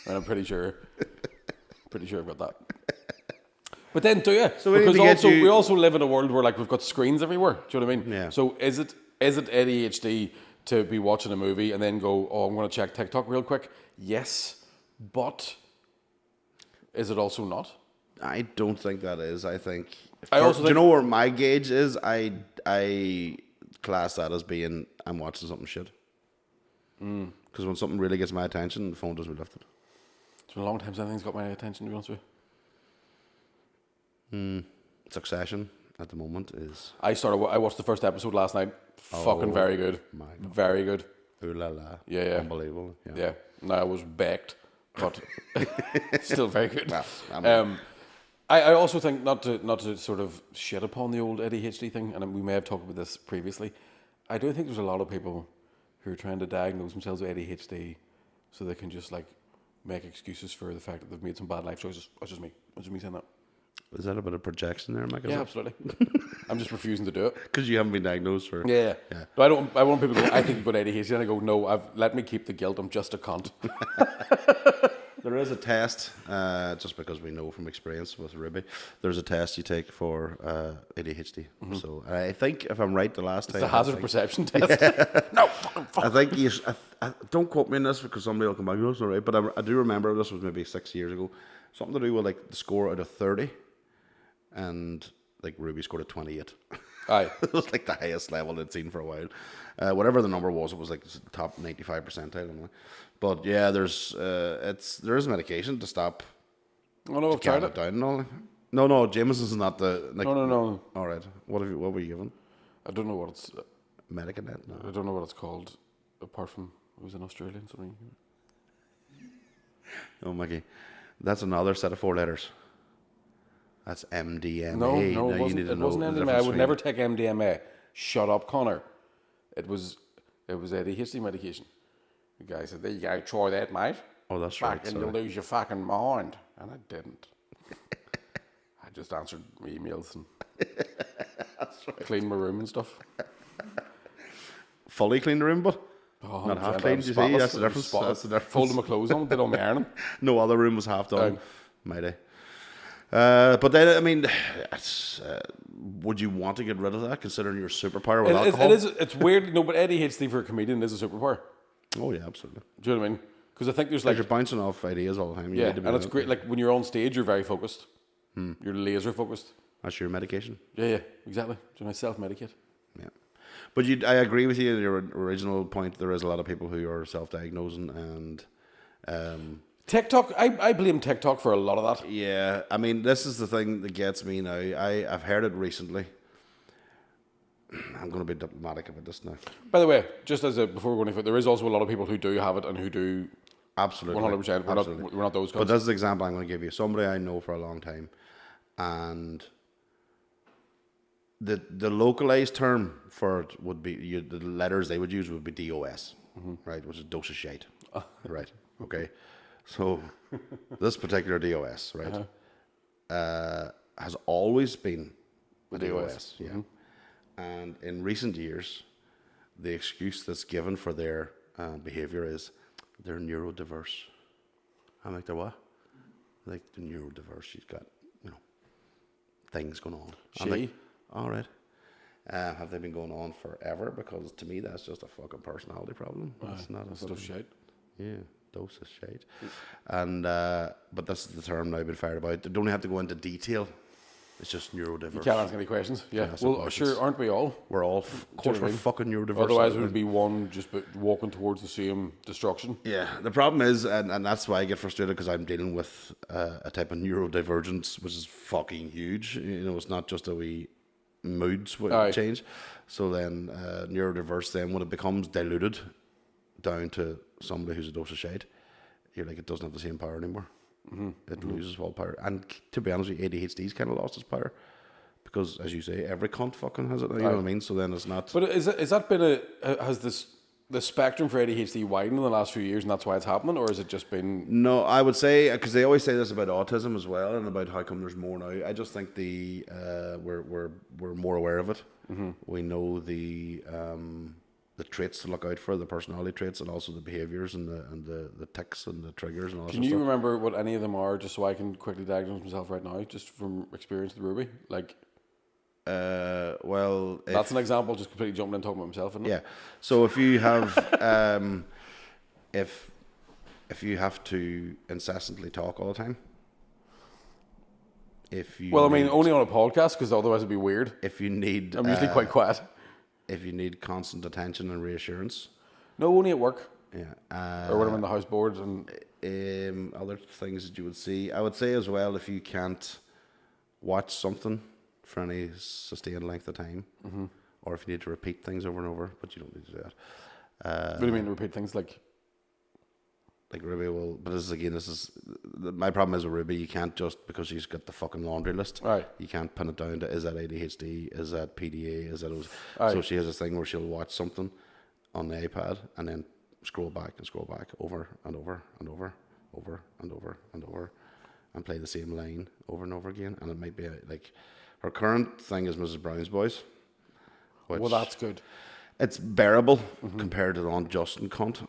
And I'm pretty sure I've got that. But then, do you? So because we also live in a world where like we've got screens everywhere. Do you know what I mean? Yeah. So is it ADHD to be watching a movie and then go, I'm going to check TikTok real quick? Yes, but is it also not? I don't think that is. I think. Do you know where my gauge is? I class that as being I'm watching something shit. Because when something really gets my attention, the phone doesn't be lifted. It's been a long time since anything's got my attention, to be honest with you. Succession at the moment is... I watched the first episode last night. Fucking very good. My God. Very good. Ooh la la. Yeah. Unbelievable. Yeah. No, I was baked, but still very good. Well, I also think, not to sort of shit upon the old ADHD thing, and we may have talked about this previously, I do think there's a lot of people who are trying to diagnose themselves with ADHD so they can just like make excuses for the fact that they've made some bad life choices. That's just me saying that. Is that a bit of projection there, Mike? Yeah, absolutely. I'm just refusing to do it. Because you haven't been diagnosed for... Yeah. No, I want people to go, I think you've got ADHD. And I go, no, let me keep the guilt. I'm just a cunt. There is a test, just because we know from experience with Ruby, there's a test you take for ADHD. So I think, if I'm right, the last time... It's a hazard perception test. Yeah. No, fucking fuck. I think don't quote me on this because somebody will come back. That's not right. But I do remember this was maybe 6 years ago. Something to do with like the score out of 30, and like Ruby scored a 28. Aye. It was like the highest level I'd seen for a while. Whatever the number was, it was like top 95 percentile. Anyway. But yeah, there is medication to stop. Oh no, I've tried it. Down and all. No, Jameson's not the. Like, No. All right. What were you given? I don't know what it's. Medicanet? No. I don't know what it's called, apart from it was in Australian something. Oh, Mickey. That's another set of 4 letters. That's MDMA. No, now it wasn't. It wasn't MDMA. I would never take MDMA. Shut up, Connor. It was ADHD medication. The guy said, "There you go, try that, mate. Oh, that's right. And you'll lose your fucking mind." And I didn't. I just answered my emails and cleaned my room and stuff. Fully clean the room, but not half clean. You see, that's the difference. That's the difference. Folded my clothes on, did all my ironing. No other room was half done. Mighty. But then, I mean, would you want to get rid of that, considering your superpower with alcohol? It's weird. No, but ADHD for a comedian is a superpower. Oh yeah, absolutely. Do you know what I mean? Because I think there's like you're bouncing off ideas all the time. Yeah, and it's great. Like when you're on stage, you're very focused. You're laser focused. That's your medication. Yeah, exactly. Do I self-medicate? Yeah, but I agree with you in your original point. There is a lot of people who are self-diagnosing and. TikTok, I blame TikTok for a lot of that. Yeah, I mean, this is the thing that gets me now. I've heard it recently. I'm going to be diplomatic about this now. By the way, just before we're going to fit, there is also a lot of people who do have it and who do absolutely 100%. We're not those guys. But this is the example I'm going to give you. Somebody I know for a long time, and the localized term for it would be the letters they would use would be DOS, right, which is dose of shite, right? Okay. So, this particular DOS, right, has always been a DOS, yeah. And in recent years, the excuse that's given for their behavior is they're neurodiverse. I'm like, they're what? Like, they're neurodiverse. She's got, things going on. I'm like, all right. Have they been going on forever? Because to me, that's just a fucking personality problem. That's not a sort of shit. Yeah. Dose of shade. And but this is the term now been fired about. They don't have to go into detail. It's just neurodiverse. You can't ask any questions. Yeah. Well, sure, aren't we all? We're all, of course, we're fucking neurodiverse. Otherwise, it would be one just walking towards the same destruction. Yeah. The problem is, and that's why I get frustrated, because I'm dealing with a type of neurodivergence, which is fucking huge. It's not just a wee mood change. So then, neurodiverse, then when it becomes diluted down to somebody who's a dose of shade, you're like, it doesn't have the same power anymore. It loses all power. And to be honest with you, ADHD's kind of lost its power, because, as you say, every cunt fucking has it. You know what I mean? So then it's not. But has the spectrum for ADHD widened in the last few years, and that's why it's happening, or has it just been? No, I would say, because they always say this about autism as well, and about how come there's more now. I just think we're more aware of it. We know the traits to look out for, the personality traits, and also the behaviours and the tics and the triggers and all that. Can you remember what any of them are, just so I can quickly diagnose myself right now, just from experience with Ruby? Like, well, that's an example. Just completely jumping in and talking about myself, isn't it? Yeah. So if you have, if you have to incessantly talk all the time, only on a podcast, because otherwise it'd be weird. If you need, I'm usually quite quiet. If you need constant attention and reassurance. No, only at work. Yeah. Or when I'm in the house board and other things that you would see. I would say as well, if you can't watch something for any sustained length of time, or if you need to repeat things over and over, but you don't need to do that. What do you mean repeat things like? Like Ruby will, but this is my problem is with Ruby. You can't just, because she's got the fucking laundry list. Right. You can't pin it down to, is that ADHD, is that PDA, is that Aye. So she has this thing where she'll watch something on the iPad and then scroll back over and over and over and over and play the same line over and over again. And it might be like her current thing is Mrs. Brown's Boys. Well, that's good. It's bearable compared to the on Justin cunt,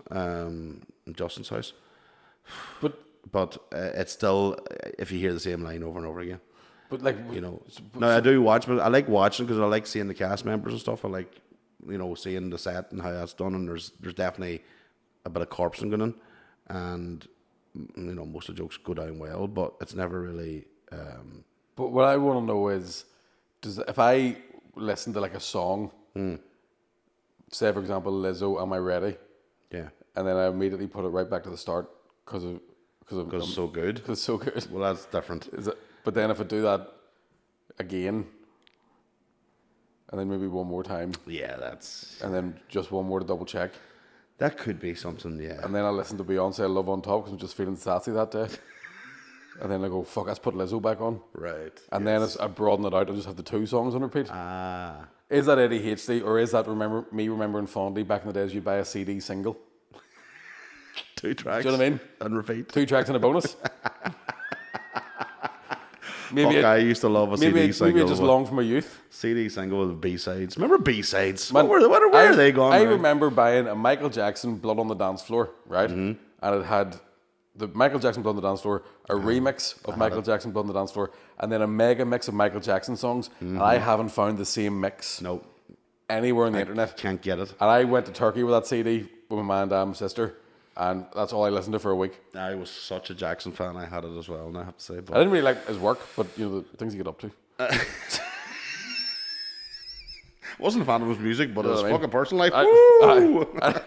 in Justin's house. But it's still, if you hear the same line over and over again. But like, no, I do watch, but I like watching because I like seeing the cast members and stuff. I like, seeing the set and how that's done. And there's definitely a bit of corpsing going on, and most of the jokes go down well, but it's never really. But what I want to know is, if I listen to like a song, say for example Lizzo, "Am I Ready?" Yeah. And then I immediately put it right back to the start because it's so good. Because it's so good. Well, that's different. But then if I do that again, and then maybe one more time, Yeah, that's. and then just one more to double check, That could be something, yeah. and then I listen to Beyonce "Love on Top" because I'm just feeling sassy that day, and then I go, fuck, let's put Lizzo back on, Right. and then I broaden it out and just have the 2 songs on repeat. Ah. Is that ADHD, or is that remembering fondly back in the days you buy a CD single? 2 tracks. Do you know what I mean? And repeat. 2 tracks and a bonus. I used to love a CD single. Maybe it just long from my youth. CD single with B-sides. Remember B-sides? Man, Where are they gone? I remember buying a Michael Jackson "Blood on the Dance Floor," right? And it had the Michael Jackson "Blood on the Dance Floor," a remix of Michael Jackson "Blood on the Dance Floor," and then a mega mix of Michael Jackson songs. And I haven't found the same mix Nope. anywhere on the internet. Can't get it. And I went to Turkey with that CD with my mum, dad, and sister, and that's all I listened to for a week. I was such a Jackson fan. I had it as well, and I have to say. But I didn't really like his work, but the things he get up to. wasn't a fan of his music, but his what I mean? fucking personal life.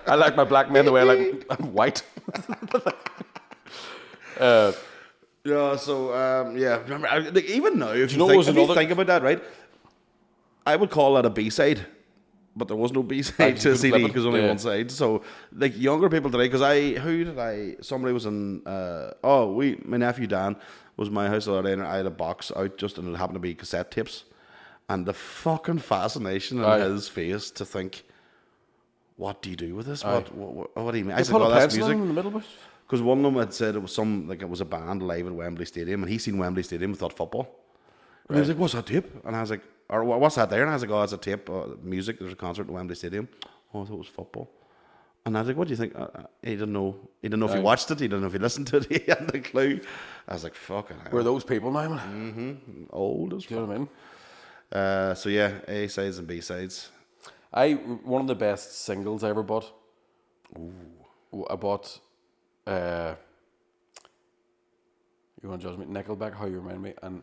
I like my black men the way I like I'm white. Yeah. So yeah. Remember, even now, if know you think about that, right? I would call that a B-side. But there was no B-side to a CD because only one side. So, like younger people today, because somebody was in, my nephew Dan was in my house the other day and I had a box out just and it happened to be cassette tapes. And the fucking fascination in his face to think, what do you do with this? What do you mean? I said, put a that's pencil music. in the middle of it? Because one of them had said it was a band live at Wembley Stadium and he seen Wembley Stadium and thought football. And he was like, what's that tape? And I was like, or what's that there? And I was like, oh, it's a tape, music. There's a concert at Wembley Stadium. Oh, I thought it was football. And I was like, what do you think? He didn't know. He didn't know if he watched it. He didn't know if he listened to it. He had no clue. I was like, fucking hell. We're those people now, man. Old as Do you know what I mean? So yeah, A sides and B sides. One of the best singles I ever bought. Ooh. I bought. You want to judge me? Nickelback, How You Remind Me, and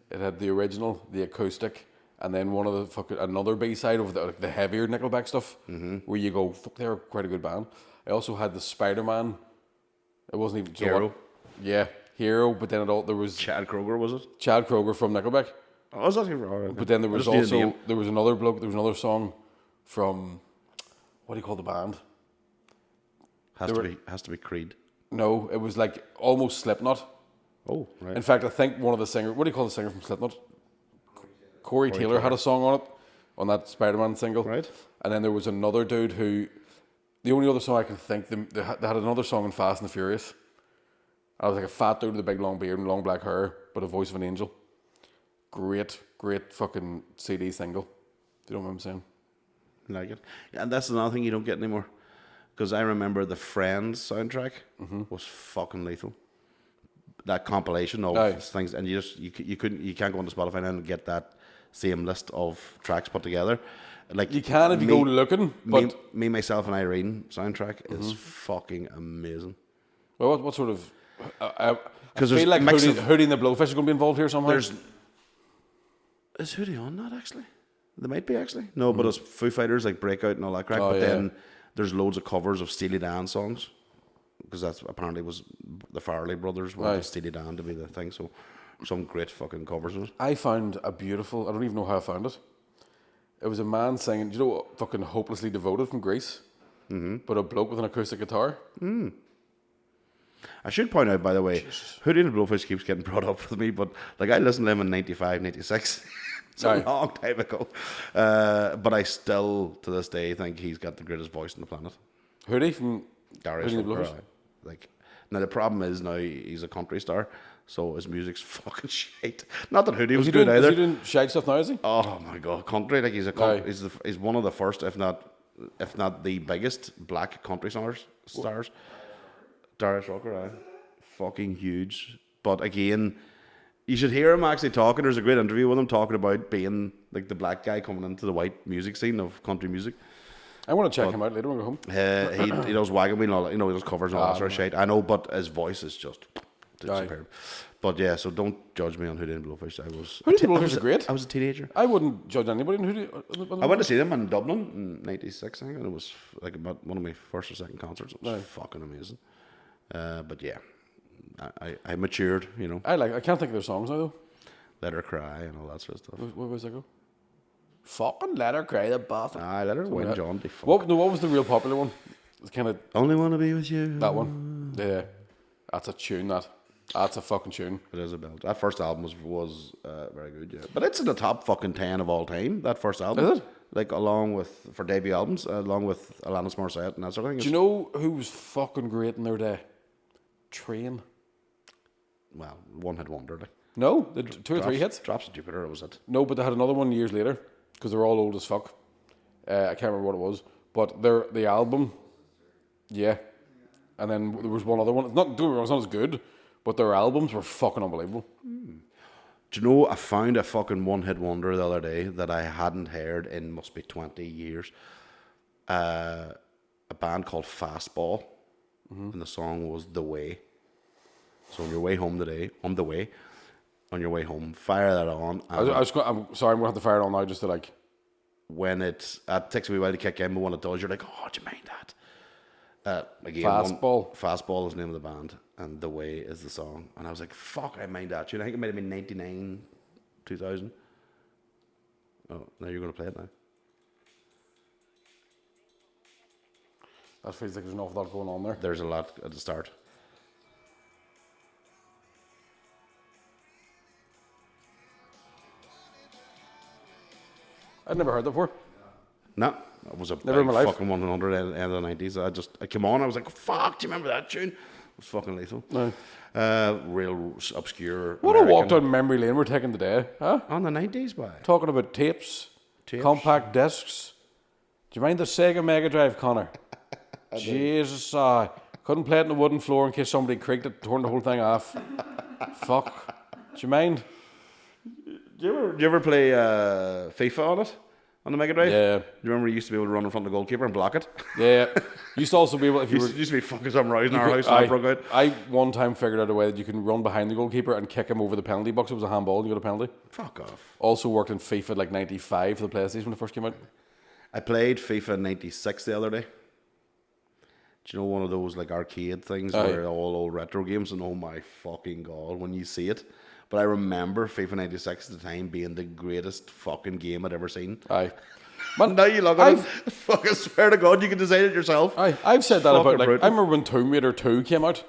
it had the original, the acoustic, and then one of another B side of the heavier Nickelback stuff, where you go, fuck, they're quite a good band. I also had the Spider-Man. It wasn't even Hero. Yeah, Hero. But then there was Chad Kroger, was it? Chad Kroger from Nickelback. Oh, was that him? But then there was another bloke. There was another song from, what do you call the band? Has to be Creed. No, it was like almost Slipknot. Oh, right. In fact, I think one of the singers, what do you call the singer from Slipknot? Corey Taylor had a song on it, on that Spider-Man single. Right. And then there was another dude who, the only other song I can think, they had another song in Fast and the Furious. I was like a fat dude with a big long beard and long black hair, but a voice of an angel. Great fucking CD single. Do you know what I'm saying? I like it. And that's another thing you don't get anymore. Because I remember the Friends soundtrack was fucking lethal. That compilation of things, and you can't go onto Spotify now and get that same list of tracks put together. Like you can if you go looking, but me, myself, and Irene soundtrack is fucking amazing. Well, what sort of? I feel like Hootie and the Blowfish is going to be involved here somehow. Is Hootie on that actually? They might be actually. No, but it's Foo Fighters like Breakout and all that crap. Then there's loads of covers of Steely Dan songs. Because that's apparently was the Farrelly brothers wanted Steely Dan to be the thing, so some great fucking covers of it. I found a beautiful, I don't even know how I found it. It was a man singing, do you know what, fucking Hopelessly Devoted from Greece? But a bloke with an acoustic guitar. I should point out, by the way, Hootie and the Blowfish keeps getting brought up with me, but like I listened to him in 95, 96. It's a long time ago. But I still, to this day, think he's got the greatest voice on the planet. Hootie from Darius Hootie and the Blowfish? Like, now the problem is now he's a country star, so his music's fucking shite. Not that Hootie was good either. Is he doing shite stuff now? Is he? Oh my god, country! Like he's one of the first, if not the biggest black country stars. Darius Rucker, fucking huge. But again, you should hear him actually talking. There's a great interview with him talking about being like the black guy coming into the white music scene of country music. I want to check him out later when we go home. He does Wagon Wheel and all that, you know, he does covers and all that sort of shit. I know, but his voice is just superb. But yeah, so don't judge me on Hootie and the Blowfish. Hootie and the Blowfish are great. I was a teenager. I wouldn't judge anybody in Hootie. I went to see them in Dublin in '96, I think, and it was like about one of my first or second concerts. It was fucking amazing. But yeah, I matured, you know. I can't think of their songs now though. Let Her Cry and all that sort of stuff. Where was that go? Fucking Let Her Cry, the bastard. Let her win, John. What was the real popular one? It's kind of Only Wanna Be With You. that one. Yeah, that's a tune. That's a fucking tune. It is a belt. That first album was very good, yeah. But it's in the top fucking 10 of all time, that first album. Is it? Like, along with, for debut albums, along with Alanis Morissette and that sort of thing. Do you know who was fucking great in their day? Train. Well, one hit wonder, like. No, the 2 or 3 hits. Drops of Jupiter, was it? No, but they had another one years later because they're all old as fuck. I can't remember what it was, but the album, yeah. And then there was one other one. It's not as good, but their albums were fucking unbelievable. Do you know, I found a fucking one-hit wonder the other day that I hadn't heard in must be 20 years. A band called Fastball, and the song was The Way. So on your way home today, on the way, on your way home, fire that on. I'm sorry, I'm going to have to fire it on now just to like... When it takes a wee while to kick in, but when it does, you're like, oh, do you mind that? Again, Fastball. Fastball is the name of the band, and The Way is the song. And I was like, fuck, I mind that tune. I think it might have been 99, 2000. Oh, now you're going to play it now. That feels like there's an awful lot going on there. There's a lot at the start. I'd never heard that before. No, it was a Never in my life. fucking 100 end of the 90s. I came on, I was like, fuck, do you remember that tune? It was fucking lethal. No. Real obscure. What a walk down memory lane we're taking today, huh? On the 90s, boy. Talking about tapes, compact discs. Do you mind the Sega Mega Drive, Connor? Jesus, couldn't play it on the wooden floor in case somebody creaked it, torn the whole thing off. Fuck. Do you mind? Do you ever play FIFA on it? On the Mega Drive? Yeah. Do you remember you used to be able to run in front of the goalkeeper and block it? Yeah. Used to also be able, if you were... Used to be fucking some rows in our house when I broke out. I one time figured out a way that you can run behind the goalkeeper and kick him over the penalty box. It was a handball and you got a penalty. Fuck off. Also worked in FIFA like 95 for the PlayStation when it first came out. I played FIFA 96 the other day. Do you know one of those like arcade things where all old retro games, and oh my fucking god when you see it. But I remember FIFA 96 at the time being the greatest fucking game I'd ever seen. Aye. Man, now you look at it, fucking swear to God, you can design it yourself. I've said that about, like, brutal. I remember when Tomb Raider 2 came out,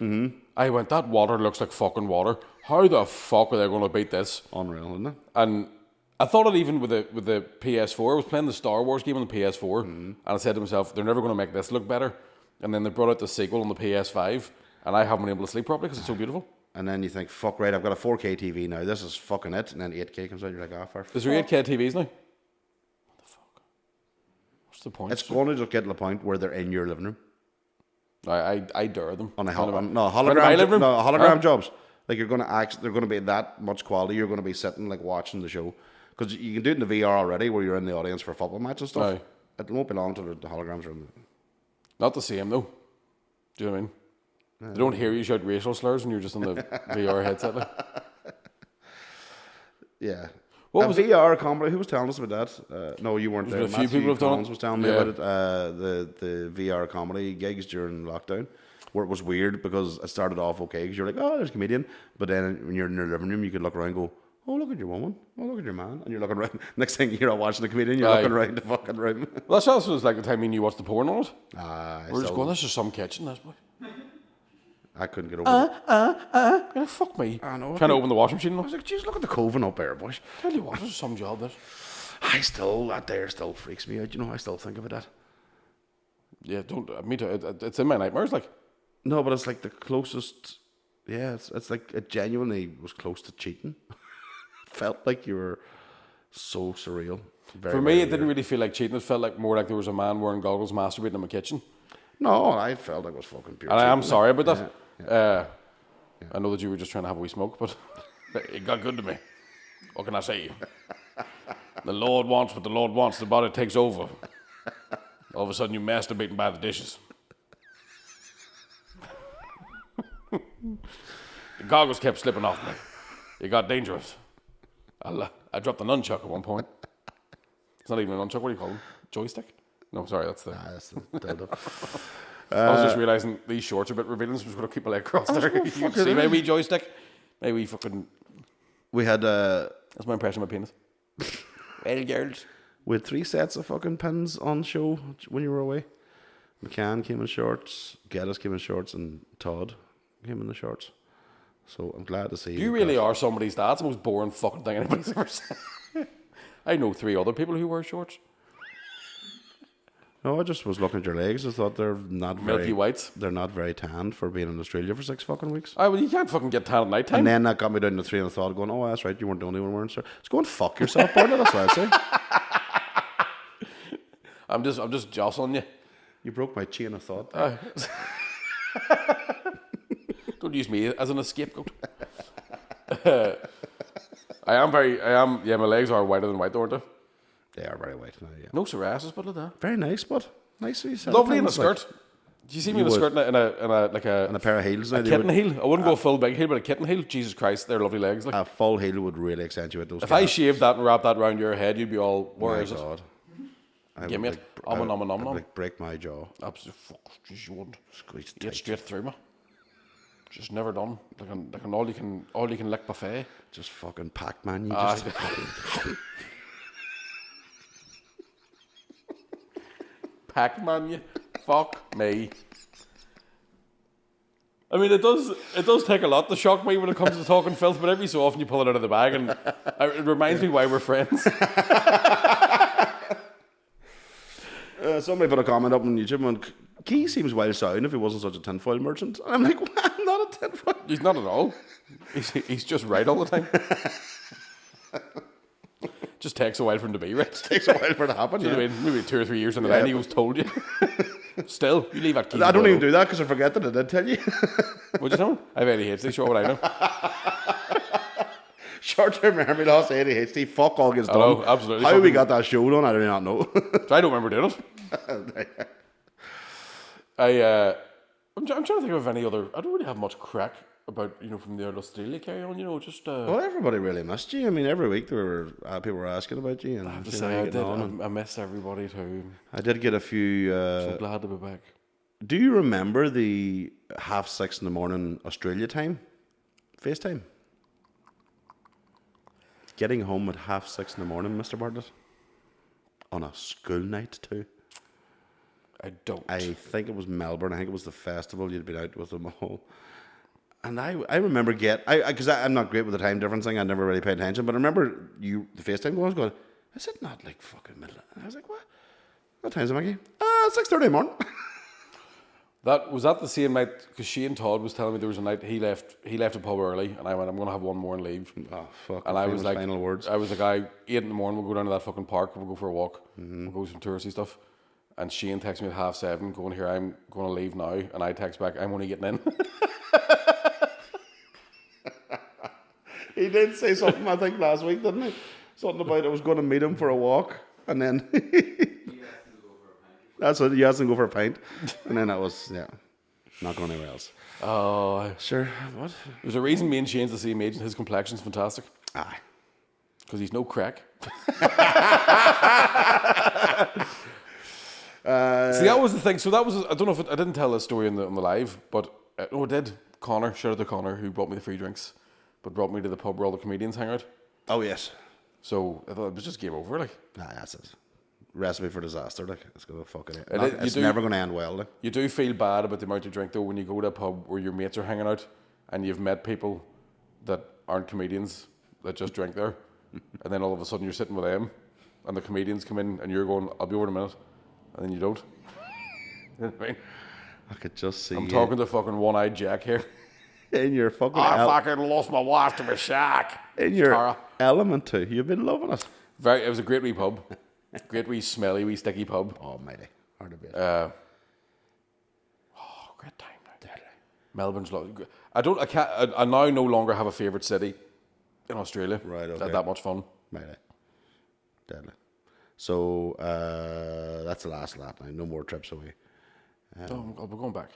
I went, that water looks like fucking water. How the fuck are they going to beat this? Unreal, isn't it? And I thought it even with the PS4. I was playing the Star Wars game on the PS4, and I said to myself, they're never going to make this look better. And then they brought out the sequel on the PS5, and I haven't been able to sleep properly because it's so beautiful. And then you think, fuck right, I've got a 4K TV now, this is fucking it. And then 8K comes out, you're like, for Is there 8K TVs now? What the fuck? What's the point? It's going to just get to the point where they're in your living room. I dare them. hologram jobs. Like they're going to be that much quality. You're going to be sitting like watching the show because you can do it in the VR already, where you're in the audience for a football match and stuff. It won't be long till the holograms are in. Not the same though. Do you know what I mean? They don't hear you shout racial slurs when you're just on the VR headset. Like. Yeah. What was VR comedy? Who was telling us about that? No, you weren't there. A few people have done it. Was telling me about it. The VR comedy gigs during lockdown, where it was weird because it started off okay because you're like, oh, there's a comedian, but then when you're in your living room, you could look around and go, oh, look at your woman, oh, look at your man, and you're looking around. Next thing you're not watching the comedian, you're looking around the fucking room. Well, that's also like the time me and you watched the porn on it. We're just going, this is some kitchen, this boy. I couldn't get over it. Yeah, fuck me. I know. Trying to open the washing machine. I was like, jeez, look at the coven up there, boys. Tell you what, this is some job, this. That there still freaks me out. You know, I still think about that. Yeah, me too. It's in my nightmares, like. No, but it's like the closest. Yeah, it's like it genuinely was close to cheating. Felt like you were so surreal. For me, it didn't really feel like cheating. It felt like more like there was a man wearing goggles masturbating in my kitchen. No, I felt like it was fucking pure. And cheating. I am sorry about that. Yeah. I know that you were just trying to have a wee smoke, but it got good to me. What can I say? The Lord wants what the Lord wants. The body takes over. All of a sudden, you masturbating by the dishes. The goggles kept slipping off me. It got dangerous. I dropped the nunchuck at one point. It's not even a nunchuck. What do you call them? Joystick? No, sorry, that's the dildo. I was just realising these shorts are a bit revealing, so I'm just going to keep my leg crossed there. You can see my wee joystick. My wee fucking... We had... That's my impression of my penis. Well, girls. We had 3 sets of fucking pins on show when you were away. McCann came in shorts, Geddes came in shorts, and Todd came in the shorts. So I'm glad to see you. Really are somebody's dad. It's the most boring fucking thing anybody's ever said. I know 3 other people who wear shorts. No, I just was looking at your legs. I thought they're not Milky very... whites. They're not very tanned for being in Australia for 6 fucking weeks. Well, you can't fucking get tan at night time. And then that got me down to 3 and I thought, going, oh, that's right, you weren't the only one wearing shorts. Just go and fuck yourself, Barney, that's what I'd say. I'm just jostling you. You broke my chain of thought. Don't use me as an scapegoat. I am. Yeah, my legs are whiter than white, aren't they? They are very white now, yeah. No psoriasis, but like that. Very nice, but nice. Lovely in a skirt. Do you see me in a skirt in a pair of heels? A kitten heel. I wouldn't go full big heel, but a kitten heel. Jesus Christ, they're lovely legs. Like. A full heel would really accentuate those. If I shaved that and wrapped that around your head, you'd be all, where is it? Give me it. I would break my jaw. Absolutely. Fuck, jeez, you wouldn't. Squeeze Get straight through me. Just never done. Like an all you can lick buffet. Just fucking Pac-Man. You just. Pac-Man, you. Fuck me. I mean, it does take a lot to shock me when it comes to talking filth, but every so often you pull it out of the bag, and it reminds me why we're friends. Somebody put a comment up on YouTube and Key seems well sound if he wasn't such a tinfoil merchant. And I'm like, well, I'm not a tinfoil. He's not at all. He's just right all the time. Just takes a while for him to be right. Takes a while for it to happen. You know what I mean? Maybe 2 or 3 years in the line, he was told you. Still, you leave that key. I don't even do that because I forget that I did tell you. What'd you know? I've ADHD, sure what I know. Short-term memory loss, ADHD, fuck all gets done. Oh, absolutely. How we got that show done, I do not know. I don't remember doing it. I'm trying to think of any other... I don't really have much crack about, from the Australia carry on, just... Well, everybody really missed you. I mean, every week people were asking about you. And I have to say, I miss everybody too. I did get a few... so glad to be back. Do you remember the 6:30 in the morning Australia time? FaceTime? Getting home at 6:30 in the morning, Mr. Bartlett? On a school night too? I don't. I think it was Melbourne. I think it was the festival. You'd been out with them all. And I remember because I'm not great with the time difference thing. I never really paid attention. But I remember the FaceTime going, I was going, is it not like fucking middle? And I was like, what? What time is it, Maggie? 6:30 in the morning. Was that the same night? Because Shane Todd was telling me there was a night he left a pub early, and I went, I'm going to have one more and leave. Oh fuck! And I was like, final words. I was like, 8 in the morning. We'll go down to that fucking park. We'll go for a walk. We'll go some touristy stuff. And Shane texts me at 7:30, going, here, I'm going to leave now. And I text back, I'm only getting in. He did say something, I think, last week, didn't he? Something about I was going to meet him for a walk, and then that's what he asked him to go for a pint, and then that was not going anywhere else. Oh, sure. What? There's a reason me and Shane's the same age, and his complexion's fantastic. Aye, because he's no crack. See, that was the thing. So that was, I don't know if I didn't tell this story on the live, but I did. Connor, shout out to Connor, who brought me the free drinks, but brought me to the pub where all the comedians hang out. Oh yes. So I thought it was just game over, like. Nah, that's it. Recipe for disaster, like. It's gonna fucking end. It's never gonna end well, like. You do feel bad about the amount of drink though when you go to a pub where your mates are hanging out, and you've met people that aren't comedians that just drink there, and then all of a sudden you're sitting with them, and the comedians come in, and you're going, "I'll be over in a minute," and then you don't. You know what I mean? I could just see. I'm talking to fucking one-eyed Jack here. In your fucking... I fucking lost my wife to my shack. In your element too. You've been loving it. It was a great wee pub. Great wee smelly, wee sticky pub. Oh, mighty. Hard to beat. Great time now. Deadly. Melbourne's lovely. I now no longer have a favourite city in Australia. Right, okay. That much fun. Mighty. Deadly. So that's the last lap now. No more trips away. Oh, we're going back.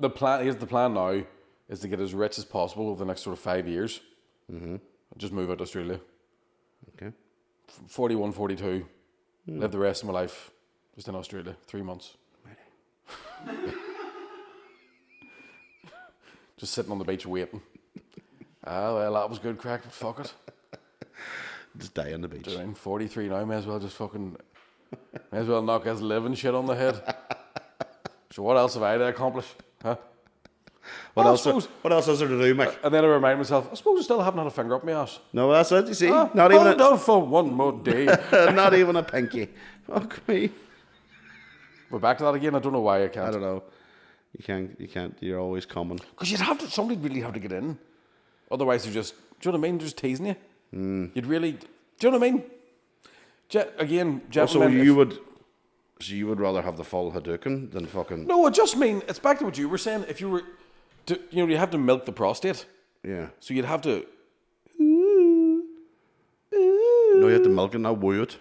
The plan now is to get as rich as possible over the next sort of 5 years. Mm-hmm. Just move out to Australia. Okay. 41, 42. Live the rest of my life just in Australia. 3 months. Just sitting on the beach waiting. Well, that was good crack, but fuck it. Just die on the beach. 43 now, may as well knock his living shit on the head. So what else have I to accomplish? Huh? What else is there to do, Mick? And then I remind myself, I suppose I still haven't had a finger up my ass. No, that's it, you see. Not Hold even on for one more day. not even a pinky. Fuck me. We're back to that again. I don't know why I can't. I don't know. You can't. You're always coming. Because somebody would really have to get in. Otherwise, they're just, do you know what I mean? They're just teasing you. You'd really, do you know what I mean? Again, gentlemen. So you would rather have the full Hadouken than fucking... No, I just mean, it's back to what you were saying. If you were, you have to milk the prostate. Yeah. So you'd have to... No, you have to milk it, not woo it.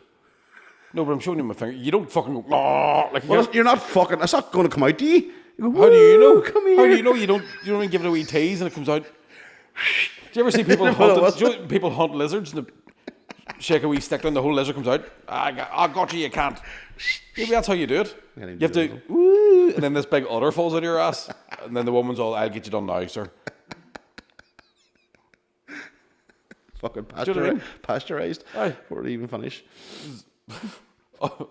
No, but I'm showing you my finger. You don't fucking go... "Nah," like You're not fucking... It's not going to come out to you. You go, how do you know? Come here. How do you know you don't even give it a wee tease and it comes out? Do you ever see people people hunt lizards and they shake a wee stick down, the whole lizard comes out? I got you can't. Maybe that's how you do it. You have to, woo, and then this big otter falls out of your ass, and then the woman's all, I'll get you done now, sir. Fucking pasteurized. Aye. Before it even finish.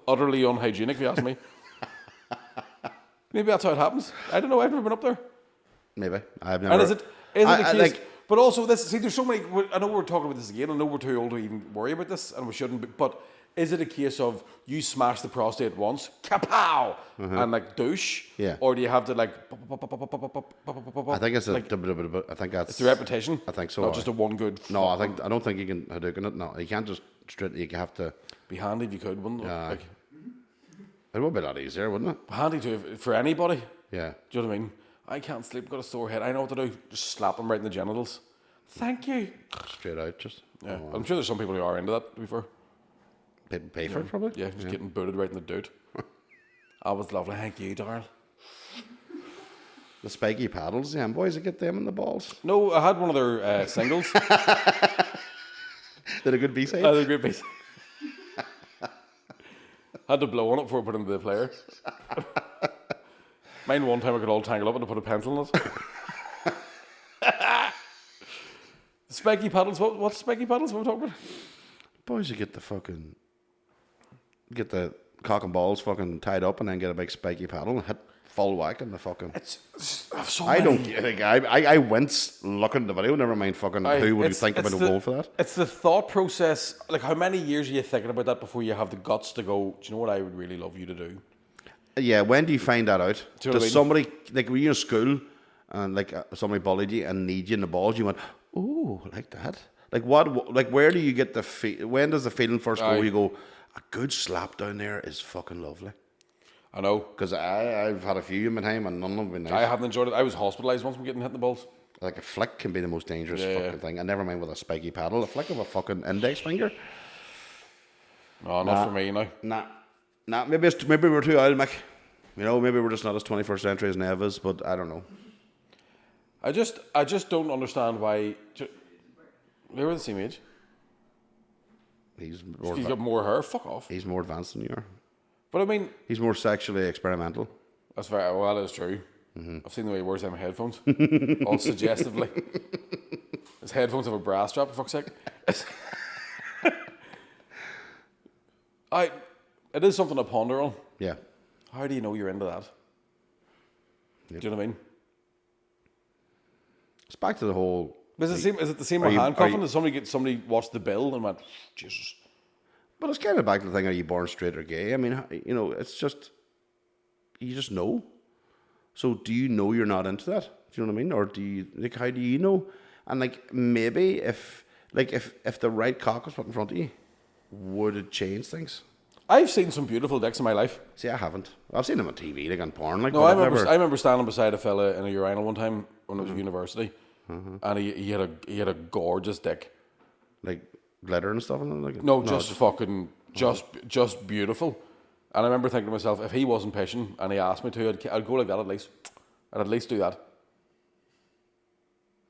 Utterly unhygienic, if you ask me. Maybe that's how it happens. I don't know. I've never been up there. Maybe I've never. And is it the case? But also, there's so many. I know we're talking about this again. I know we're too old to even worry about this, and we shouldn't. But is it a case of you smash the prostate once, kapow, and like douche? Yeah. Or do you have to like? I think it's I think that's it's the repetition. I think so. Not just a one good. No, I don't think you can Hadouken it. No, you can't just straight. You have to. Be handy if you could, wouldn't it? Like, it would be a lot easier, wouldn't it? handy for anybody. Yeah. Do you know what I mean? I can't sleep, got a sore head. I know what to do. Just slap them right in the genitals. Thank you. Straight out, just. Yeah. I'm sure there's some people who are into that, to be fair. Pay for it, probably? Yeah, just getting booted right in the dude. That was lovely. Thank you, darling. The spiky paddles, yeah, boys, I get them in the balls. No, I had one of their singles. Did a good B-side? I had a great piece. Had to blow on it before I put it into the player. Mine one time I got all tangled up and I put a pencil in it. Spiky paddles, what spiky paddles? What are we talking about? Boys, you get the cock and balls fucking tied up and then get a big spiky paddle and hit full whack in the fucking... I wince looking at the video, never mind fucking who would you think about going for that? It's the thought process. Like, how many years are you thinking about that before you have the guts to go, do you know what I would really love you to do? Yeah, when do you find that out? Do you know Does somebody, like, were you in school and like somebody bullied you and need you in the balls, you went, oh, like that? Like what? Like where do you get the feel? When does the feeling first go? You go, a good slap down there is fucking lovely. I know. Because I've had a few in my time and none of them have been nice. I haven't enjoyed it. I was hospitalised once from getting hit in the balls. Like a flick can be the most dangerous fucking thing. And never mind with a spiky paddle. A flick of a fucking index finger. No, not for me, you know. Nah. Maybe we're too old, Mick. You know, maybe we're just not as 21st century as Nev is, but I don't know. I just don't understand why. We were the same age. He's got more hair. Fuck off. He's more advanced than you are. But I mean, he's more sexually experimental. That's very well. That is true. Mm-hmm. I've seen the way he wears them headphones, all suggestively. His headphones have a bra strap. For fuck's sake. It is something to ponder on. Yeah. How do you know you're into that? Yep. Do you know what I mean? It's back to the whole. Is it the same with handcuffing? Did somebody watched the bill and went, Jesus? But it's kind of back to the thing: are you born straight or gay? I mean, you know, it's just you just know. So, do you know you're not into that? Do you know what I mean? Or do you like? How do you know? And like maybe if the right cock was put in front of you, would it change things? I've seen some beautiful dicks in my life. See, I haven't. I've seen them on TV, like on porn. Like, no, I remember standing beside a fella in a urinal one time when I was at university, and he had a gorgeous dick. Like glitter and stuff? And like, No, just fucking, just beautiful. And I remember thinking to myself, if he wasn't pissing and he asked me to, I'd go like that at least. I'd at least do that.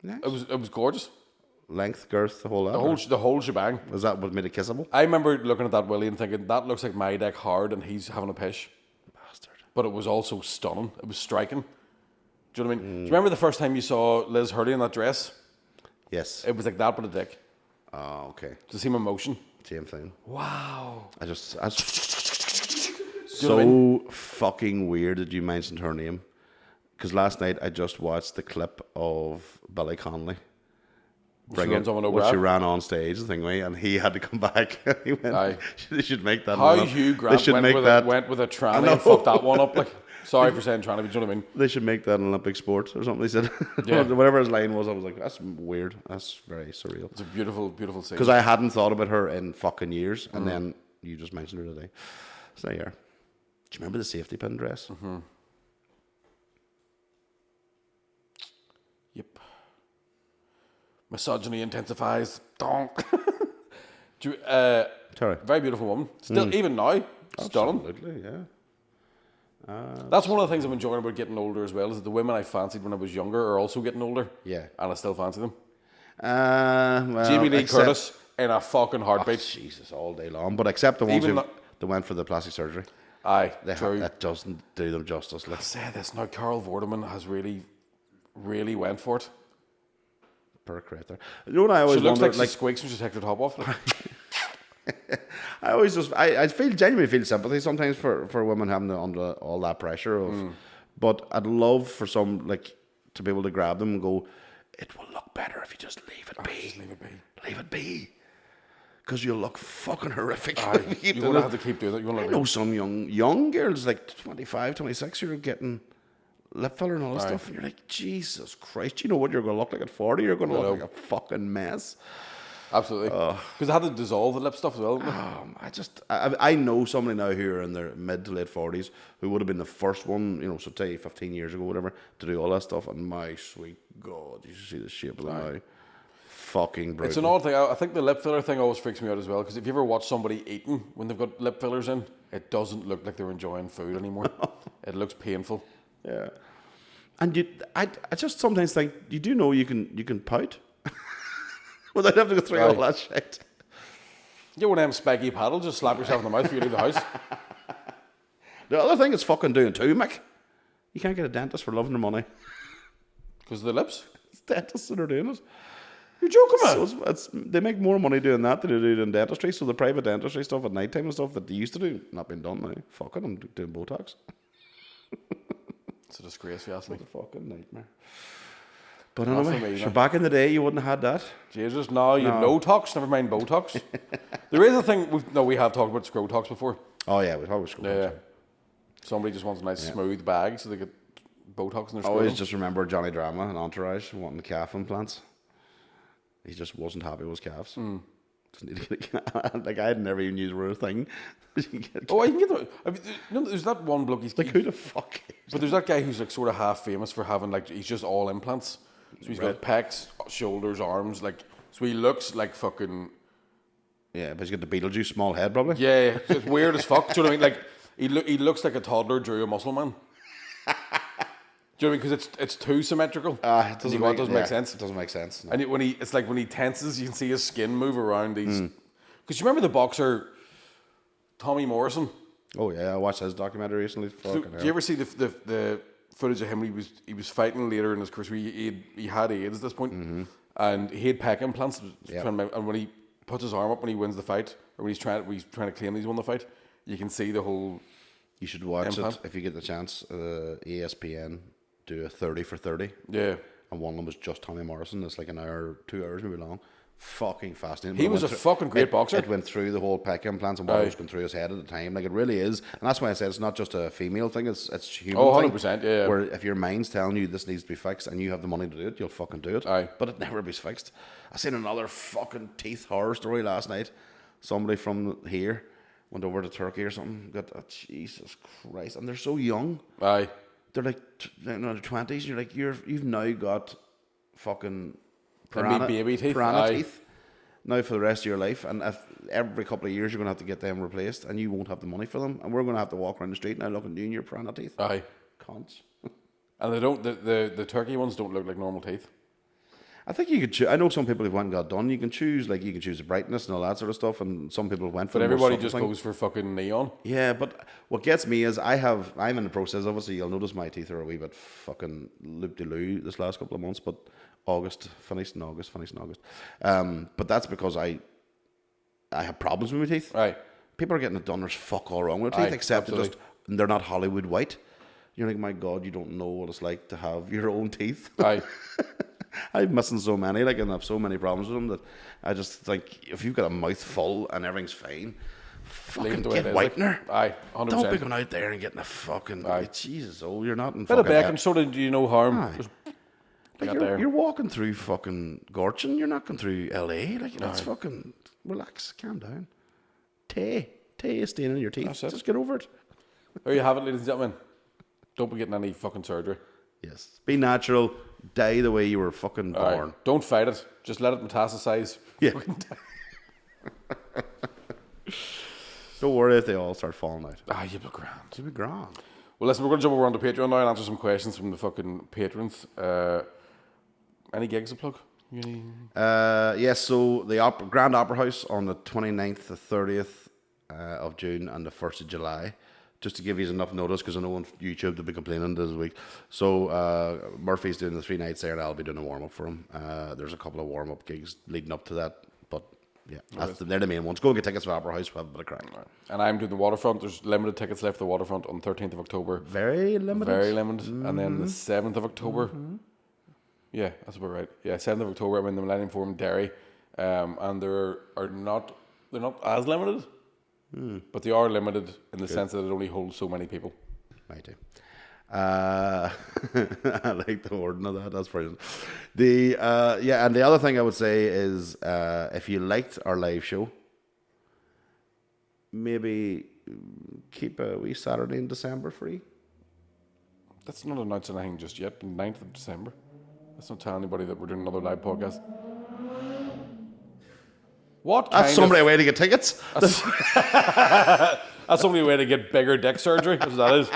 Nice. It was gorgeous. Length, girth, the whole lot. The whole shebang. Was that what made it kissable? I remember looking at that Willie and thinking, that looks like my deck hard and he's having a pish. Bastard. But it was also stunning. It was striking. Do you know what I mean? Do you remember the first time you saw Liz Hurley in that dress? Yes. It was like that but a dick. Oh, okay. The same emotion. Same thing. Wow. I you so know what I mean? fucking weird that you mentioned her name. Because last night I just watched the clip of Billy Connolly. When she ran on stage the thing, and he had to come back. He went, they should make that. How Hugh Grant went with a tranny and fucked that one up. Like, sorry for saying tranny, but do you know what I mean? They should make that an Olympic sport or something. They said, yeah. Whatever his line was, I was like, that's weird. That's very surreal. It's a beautiful, beautiful scene. Because I hadn't thought about her in fucking years, and then you just mentioned her today. So there you are. Do you remember the safety pin dress? Mm-hmm. Yep. Misogyny intensifies. Donk. Sorry. Very beautiful woman. Still, even now, stunning. Absolutely, yeah. That's one of the things I'm enjoying about getting older as well, is that the women I fancied when I was younger are also getting older. Yeah. And I still fancy them. Well, Jamie Lee Curtis in a fucking heartbeat. Oh, Jesus, all day long. But except the ones that went for the plastic surgery. Aye, true. That doesn't do them justice. I'll say this now, Carol Vorderman has really, really went for it. Per creator. You know what I always she looks wonder, like she squeaks when she takes her top off. Like. I genuinely feel sympathy sometimes for women having under all that pressure of, but I'd love for some to be able to grab them and go, it will look better if you just leave it be. Just leave it be. Leave it be. Because you'll look fucking horrific. You're going to have to keep doing it. I know some young girls, like 25, 26, who are getting lip filler and all this stuff, and you're like, Jesus Christ, you know what you're going to look like at 40? You're going to look like a fucking mess. Absolutely. Because they had to dissolve the lip stuff as well. I know somebody now who are in their mid to late 40s who would have been the first one, so say 15 years ago, whatever, to do all that stuff, and my sweet God, you should see the shape of them now. Fucking brutal. It's an odd thing. I think the lip filler thing always freaks me out as well, because if you ever watch somebody eating when they've got lip fillers in, it doesn't look like they're enjoying food anymore. It looks painful. Yeah. And I just sometimes think, you do know you can pout without having to go through all that shit. You want them spiky paddles, just slap yourself in the mouth before you leave the house. The other thing it's fucking doing too, Mick. You can't get a dentist for loving their money. Because of the lips? It's dentists that are doing it. You're joking, man. They make more money doing that than they do in dentistry. So the private dentistry stuff at night time and stuff that they used to do, not being done now. Fuck it, I'm doing Botox. It's a disgrace, if you ask me. It's a fucking nightmare. But anyway, so back in the day, you wouldn't have had that. Jesus, no, you had no tox, never mind Botox. There is a thing, we have talked about Scrotox before. Oh yeah, we've always Scrotox. Yeah. Somebody just wants a nice smooth bag so they get Botox in their scrotum. I always just remember Johnny Drama and Entourage wanting the calf implants. He just wasn't happy with his calves. Just need to get I had never even used a thing. I can get them. There's that one bloke. He's who the fuck is But there's that guy who's sort of half famous for having he's just all implants. So he's got pecs, shoulders, arms, so he looks like fucking. Yeah, but he's got the Beetlejuice small head, probably. Yeah, it's weird as fuck. Do you know what I mean? He looks like a toddler drew a muscle man. Do you know what I mean? Because it's too symmetrical. It doesn't make sense. It doesn't make sense. No. And when he tenses, you can see his skin move around these. Because you remember the boxer Tommy Morrison? Oh yeah, I watched his documentary recently. Do you ever see the footage of him? He was fighting later in his career. He had AIDS at this point, and he had pec implants. And when he puts his arm up when he wins the fight, or when he's trying to claim he's won the fight, you can see the whole. You should watch it if you get the chance. ESPN do a 30 for 30. Yeah. And one of them was just Tommy Morrison. It's like an hour, 2 hours maybe long. Fucking fascinating. He was a fucking great boxer. It went through the whole pec implants and what was going through his head at the time. Like, it really is. And that's why I said it's not just a female thing, it's human. Oh, 100%, yeah. Where if your mind's telling you this needs to be fixed and you have the money to do it, you'll fucking do it. Aye. But it never be fixed. I seen another fucking teeth horror story last night. Somebody from here went over to Turkey or something. Jesus Christ. And they're so young. Aye. They're like in their 20s, and you're like, you've now got fucking piranha baby teeth. Piranha teeth. now for the rest of your life, and if every couple of years you're going to have to get them replaced, and you won't have the money for them, and we're going to have to walk around the street now looking at you and your piranha teeth. Aye. Cons. And they don't. The turkey ones don't look like normal teeth. I think you could choose. I know some people who've went and got done. You can choose the brightness and all that sort of stuff, and some people went for. But everybody just goes for fucking neon. Yeah, but what gets me is I'm in the process. Obviously, you'll notice my teeth are a wee bit fucking loop-de-loo this last couple of months, but finished in August. But that's because I have problems with my teeth. Right. People are getting it done. There's fuck all wrong with their teeth, except they're not Hollywood white. You're like, my God, you don't know what it's like to have your own teeth. Aye. I'm missing so many, and I have so many problems with them that I just think if you've got a mouth full and everything's fine, fucking get whitener. Aye, 100%. Don't be going out there and getting a fucking Jesus. Oh, you're not in. Bit of baking soda do you no harm. Like you're walking through fucking Gorchin. You're not going through LA. Like that's fucking relax, calm down. Tay is staying in your teeth. Just get over it. There you have it, ladies and gentlemen. Don't be getting any fucking surgery. Yes, be natural. Die the way you were fucking born. Don't fight it. Just let it metastasize. Yeah. Don't worry if they all start falling out. You'll be grand. You'll be grand. Well, listen, we're going to jump over onto Patreon now and answer some questions from the fucking patrons. Any gigs to plug? Yes, so the Grand Opera House on the 29th, the 30th of June and the 1st of July. Just to give you enough notice, because I know on YouTube they'll be complaining this week. So Murphy's doing the 3 nights there, and I'll be doing a warm-up for him. There's a couple of warm-up gigs leading up to that, but yeah, they're the main ones. Go and get tickets for Opera House, we'll have a bit of crack. Right. And I'm doing the Waterfront. There's limited tickets left for the Waterfront on 13th of October. Very limited. Mm-hmm. And then the 7th of October. Mm-hmm. Yeah, that's about right. Yeah, 7th of October, I'm in the Millennium Forum, Derry. And they're not as limited. But they are limited in the sense that it only holds so many people. Right. I like the wording of that. That's brilliant. And the other thing I would say is if you liked our live show, maybe keep a wee Saturday in December free. That's not announcing anything just yet. The 9th of December. That's not telling anybody that we're doing another live podcast. That's somebody way to get tickets. That's somebody way to get bigger dick surgery. That's what that is.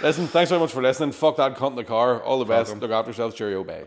Listen, thanks very much for listening. Fuck that cunt in the car. All the best. Look after yourselves. Cheerio, bye.